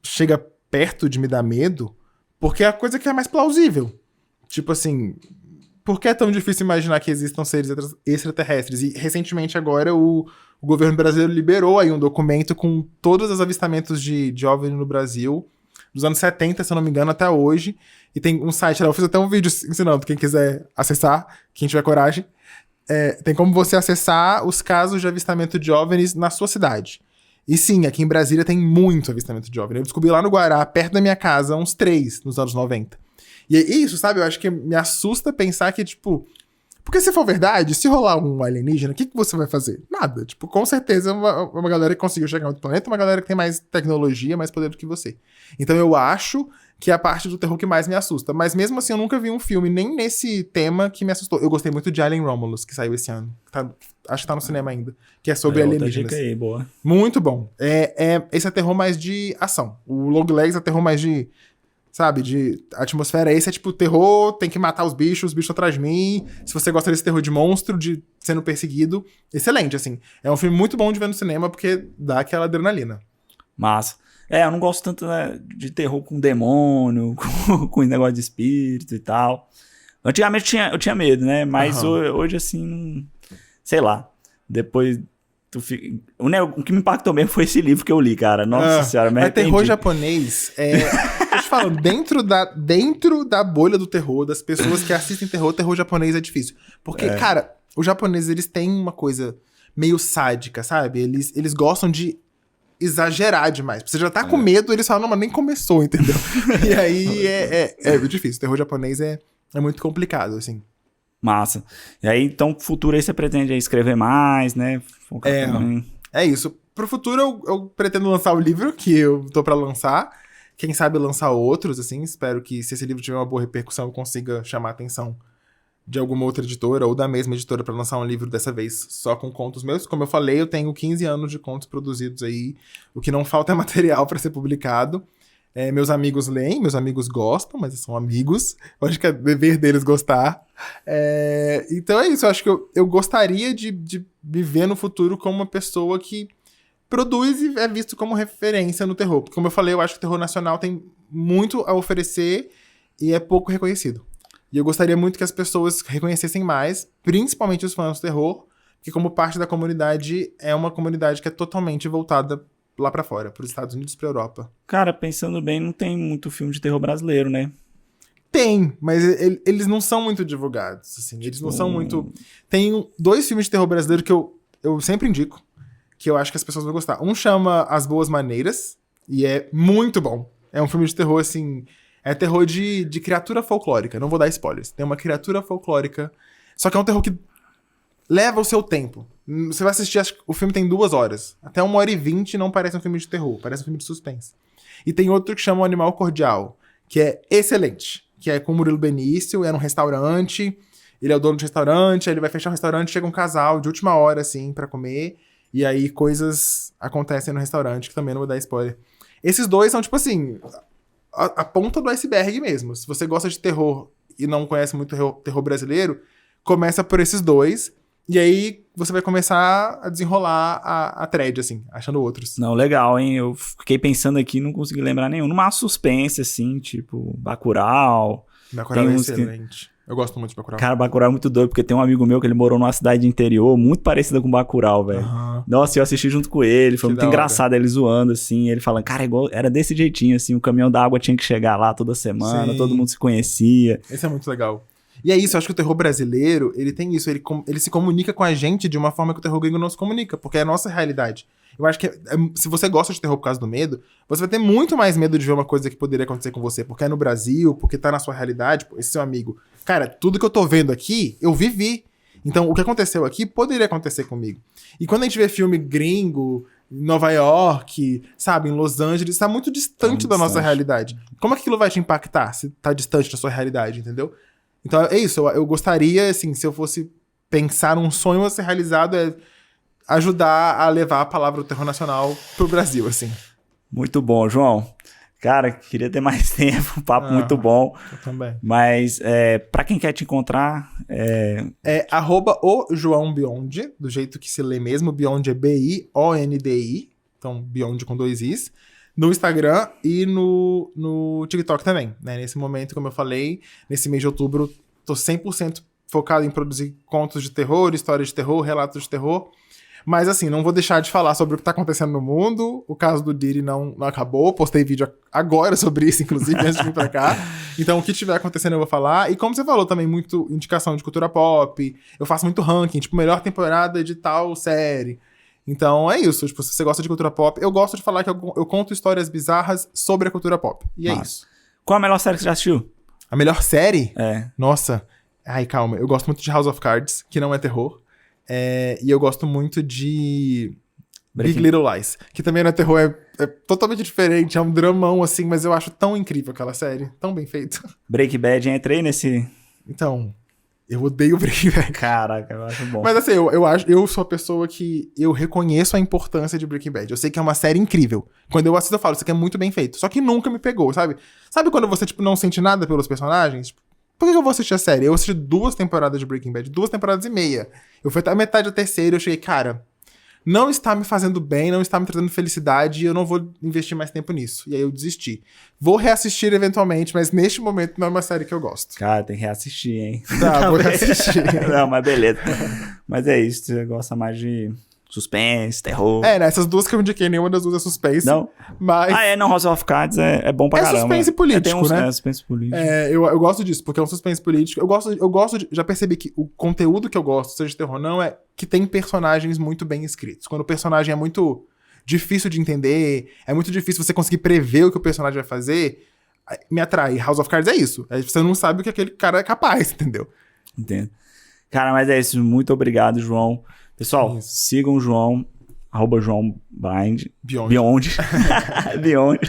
chega perto de me dar medo, porque é a coisa que é mais plausível. Tipo assim, por que é tão difícil imaginar que existam seres extraterrestres? E recentemente agora o governo brasileiro liberou aí um documento com todos os avistamentos de OVNI no Brasil, dos anos 70, se eu não me engano, até hoje. E tem um site lá, eu fiz até um vídeo ensinando, quem quiser acessar, quem tiver coragem. Tem como você acessar os casos de avistamento de OVNIs na sua cidade. E sim, aqui em Brasília tem muito avistamento de OVNI. Eu descobri lá no Guará, perto da minha casa, uns 3 nos anos 90. E é isso, sabe? Eu acho que me assusta pensar que, tipo... Porque se for verdade, se rolar um alienígena, o que você vai fazer? Nada. Tipo, com certeza uma galera que conseguiu chegar em outro planeta, uma galera que tem mais tecnologia, mais poder do que você. Então eu acho que é a parte do terror que mais me assusta. Mas mesmo assim, eu nunca vi um filme, nem nesse tema, que me assustou. Eu gostei muito de Alien Romulus, que saiu esse ano. Acho que tá no cinema ainda. Que é sobre alienígenas. Outra dica aí, boa. Muito bom. Esse é terror mais de ação. O Long Legs é terror mais de... Sabe, de atmosfera. Esse é tipo terror, tem que matar os bichos atrás de mim. Se você gosta desse terror de monstro, de sendo perseguido, excelente, assim. É um filme muito bom de ver no cinema, porque dá aquela adrenalina. Massa. Eu não gosto tanto, né, de terror com demônio, com negócio de espírito e tal. Antigamente eu tinha medo, né? Mas hoje, assim, sei lá. Depois... O que me impactou mesmo foi esse livro que eu li, cara. Nossa senhora, me arrependi. Terror japonês tô te falando, dentro da bolha do terror, das pessoas que assistem terror japonês é difícil. Porque, cara, os japoneses, eles têm uma coisa meio sádica, sabe? Eles gostam de exagerar demais. Você já tá com medo, eles falam, não, mas nem começou, entendeu? E aí é difícil. O terror japonês é muito complicado, assim. Massa. E aí, então, futuro aí você pretende escrever mais, né? É isso. Pro futuro, eu pretendo lançar o livro que eu tô pra lançar. Quem sabe lançar outros, assim. Espero que, se esse livro tiver uma boa repercussão, eu consiga chamar a atenção de alguma outra editora ou da mesma editora pra lançar um livro dessa vez só com contos meus. Como eu falei, eu tenho 15 anos de contos produzidos aí. O que não falta é material pra ser publicado. Meus amigos leem, meus amigos gostam, mas são amigos. Eu acho que é dever deles gostar. Então é isso, eu acho que eu gostaria de viver no futuro como uma pessoa que produz e é visto como referência no terror. Porque, como eu falei, eu acho que o terror nacional tem muito a oferecer e é pouco reconhecido. E eu gostaria muito que as pessoas reconhecessem mais, principalmente os fãs do terror, que como parte da comunidade, é uma comunidade que é totalmente voltada lá pra fora, pros Estados Unidos e pra Europa. Cara, pensando bem, não tem muito filme de terror brasileiro, né? Tem, mas eles não são muito divulgados, assim, eles não são muito... Tem 2 filmes de terror brasileiro que eu sempre indico, que eu acho que as pessoas vão gostar. Um chama As Boas Maneiras, e é muito bom. É um filme de terror, assim... É terror de criatura folclórica, não vou dar spoilers. Tem uma criatura folclórica, só que é um terror que leva o seu tempo. Você vai assistir, acho que o filme tem 2 horas. Até 1h20 não parece um filme de terror, parece um filme de suspense. E tem outro que chama O Animal Cordial, que é excelente. Que é com o Murilo Benício, é num restaurante, ele é o dono de restaurante, aí ele vai fechar o restaurante, chega um casal de última hora, assim, pra comer, e aí coisas acontecem no restaurante, que também não vou dar spoiler. Esses dois são, tipo assim, a ponta do iceberg mesmo. Se você gosta de terror e não conhece muito terror brasileiro, começa por esses dois, e aí você vai começar a desenrolar a thread, assim, achando outros. Não, legal, hein? Eu fiquei pensando aqui, não consegui lembrar nenhum. Numa suspense, assim, tipo Bacurau. Bacurau é excelente. Eu gosto muito de Bacurau. Cara, Bacurau é muito doido, porque tem um amigo meu que ele morou numa cidade de interior muito parecida com Bacurau, velho. Nossa, eu assisti junto com ele, foi muito engraçado ele zoando, assim, ele falando, cara, era desse jeitinho, assim, o caminhão da água tinha que chegar lá toda semana, Sim. todo mundo se conhecia. Esse é muito legal. E é isso, eu acho que o terror brasileiro, ele tem isso, ele se comunica com a gente de uma forma que o terror gringo não se comunica, porque é a nossa realidade. Eu acho que se você gosta de terror por causa do medo, você vai ter muito mais medo de ver uma coisa que poderia acontecer com você, porque é no Brasil, porque tá na sua realidade, esse seu amigo. Cara, tudo que eu tô vendo aqui, eu vivi. Então, o que aconteceu aqui poderia acontecer comigo. E quando a gente vê filme gringo, em Nova York, sabe, em Los Angeles, tá muito distante da nossa realidade. Como é que aquilo vai te impactar se tá distante da sua realidade, entendeu? Então, é isso. Eu gostaria, assim, se eu fosse pensar um sonho a ser realizado, é ajudar a levar a palavra do terror nacional pro Brasil, assim. Muito bom, João. Cara, queria ter mais tempo, um papo muito bom. Eu também. Mas, pra quem quer te encontrar... É @ojoãobiondi, do jeito que se lê mesmo. Biondi é B-I-O-N-D-I. Então, Biondi com 2 Is. No Instagram e no TikTok também, né? Nesse momento, como eu falei, nesse mês de outubro, tô 100% focado em produzir contos de terror, histórias de terror, relatos de terror. Mas assim, não vou deixar de falar sobre o que tá acontecendo no mundo. O caso do Diri não acabou. Postei vídeo agora sobre isso, inclusive, antes de vir pra cá. Então, o que tiver acontecendo eu vou falar. E como você falou também, muito indicação de cultura pop. Eu faço muito ranking, tipo, melhor temporada de tal série. Então, é isso. Tipo, se você gosta de cultura pop, eu gosto de falar que eu conto histórias bizarras sobre a cultura pop. E é isso. Qual a melhor série que você já assistiu? A melhor série? É. Nossa. Ai, calma. Eu gosto muito de House of Cards, que não é terror. E eu gosto muito de Big Little Lies, que também não é terror, é totalmente diferente, é um dramão assim, mas eu acho tão incrível aquela série, tão bem feito. Breaking Bad, entrei nesse... Então, eu odeio Breaking Bad. Caraca, eu acho bom. Mas assim, eu sou a pessoa que eu reconheço a importância de Breaking Bad. Eu sei que é uma série incrível. Quando eu assisto, eu falo, isso aqui é muito bem feito. Só que nunca me pegou, sabe? Sabe quando você, tipo, não sente nada pelos personagens? Tipo, por que eu vou assistir a série? Eu assisti 2 temporadas de Breaking Bad, 2 temporadas e meia. Eu fui até a metade da terceira e eu cheguei, cara, não está me fazendo bem, não está me trazendo felicidade e eu não vou investir mais tempo nisso. E aí eu desisti. Vou reassistir eventualmente, mas neste momento não é uma série que eu gosto. Cara, tem que reassistir, hein? Tá, vou reassistir. Não, mas beleza. Mas é isso, você gosta mais de suspense, terror. Né, essas 2 que eu indiquei, nenhuma das 2 é suspense. Não? Mas... não, House of Cards é bom pra caramba. É suspense político, né? É suspense político. Eu gosto disso, porque é um suspense político. Eu gosto de... Já percebi que o conteúdo que eu gosto, seja de terror ou não, é que tem personagens muito bem escritos. Quando o personagem é muito difícil de entender, é muito difícil você conseguir prever o que o personagem vai fazer, me atrai. House of Cards é isso. Você não sabe o que aquele cara é capaz, entendeu? Entendo. Cara, mas é isso. Muito obrigado, João. Pessoal, sigam o João, @JoãoBind. Beyond. Beyond.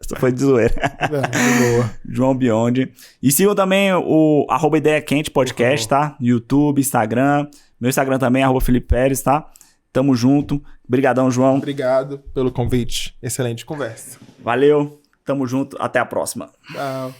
Só foi de zoeira. Boa. João Beyond. E sigam também o @Ideia Quente Podcast, tá? YouTube, Instagram. Meu Instagram também, @Felipe Pérez, tá? Tamo junto. Obrigadão, João. Obrigado pelo convite. Excelente conversa. Valeu. Tamo junto. Até a próxima. Tchau.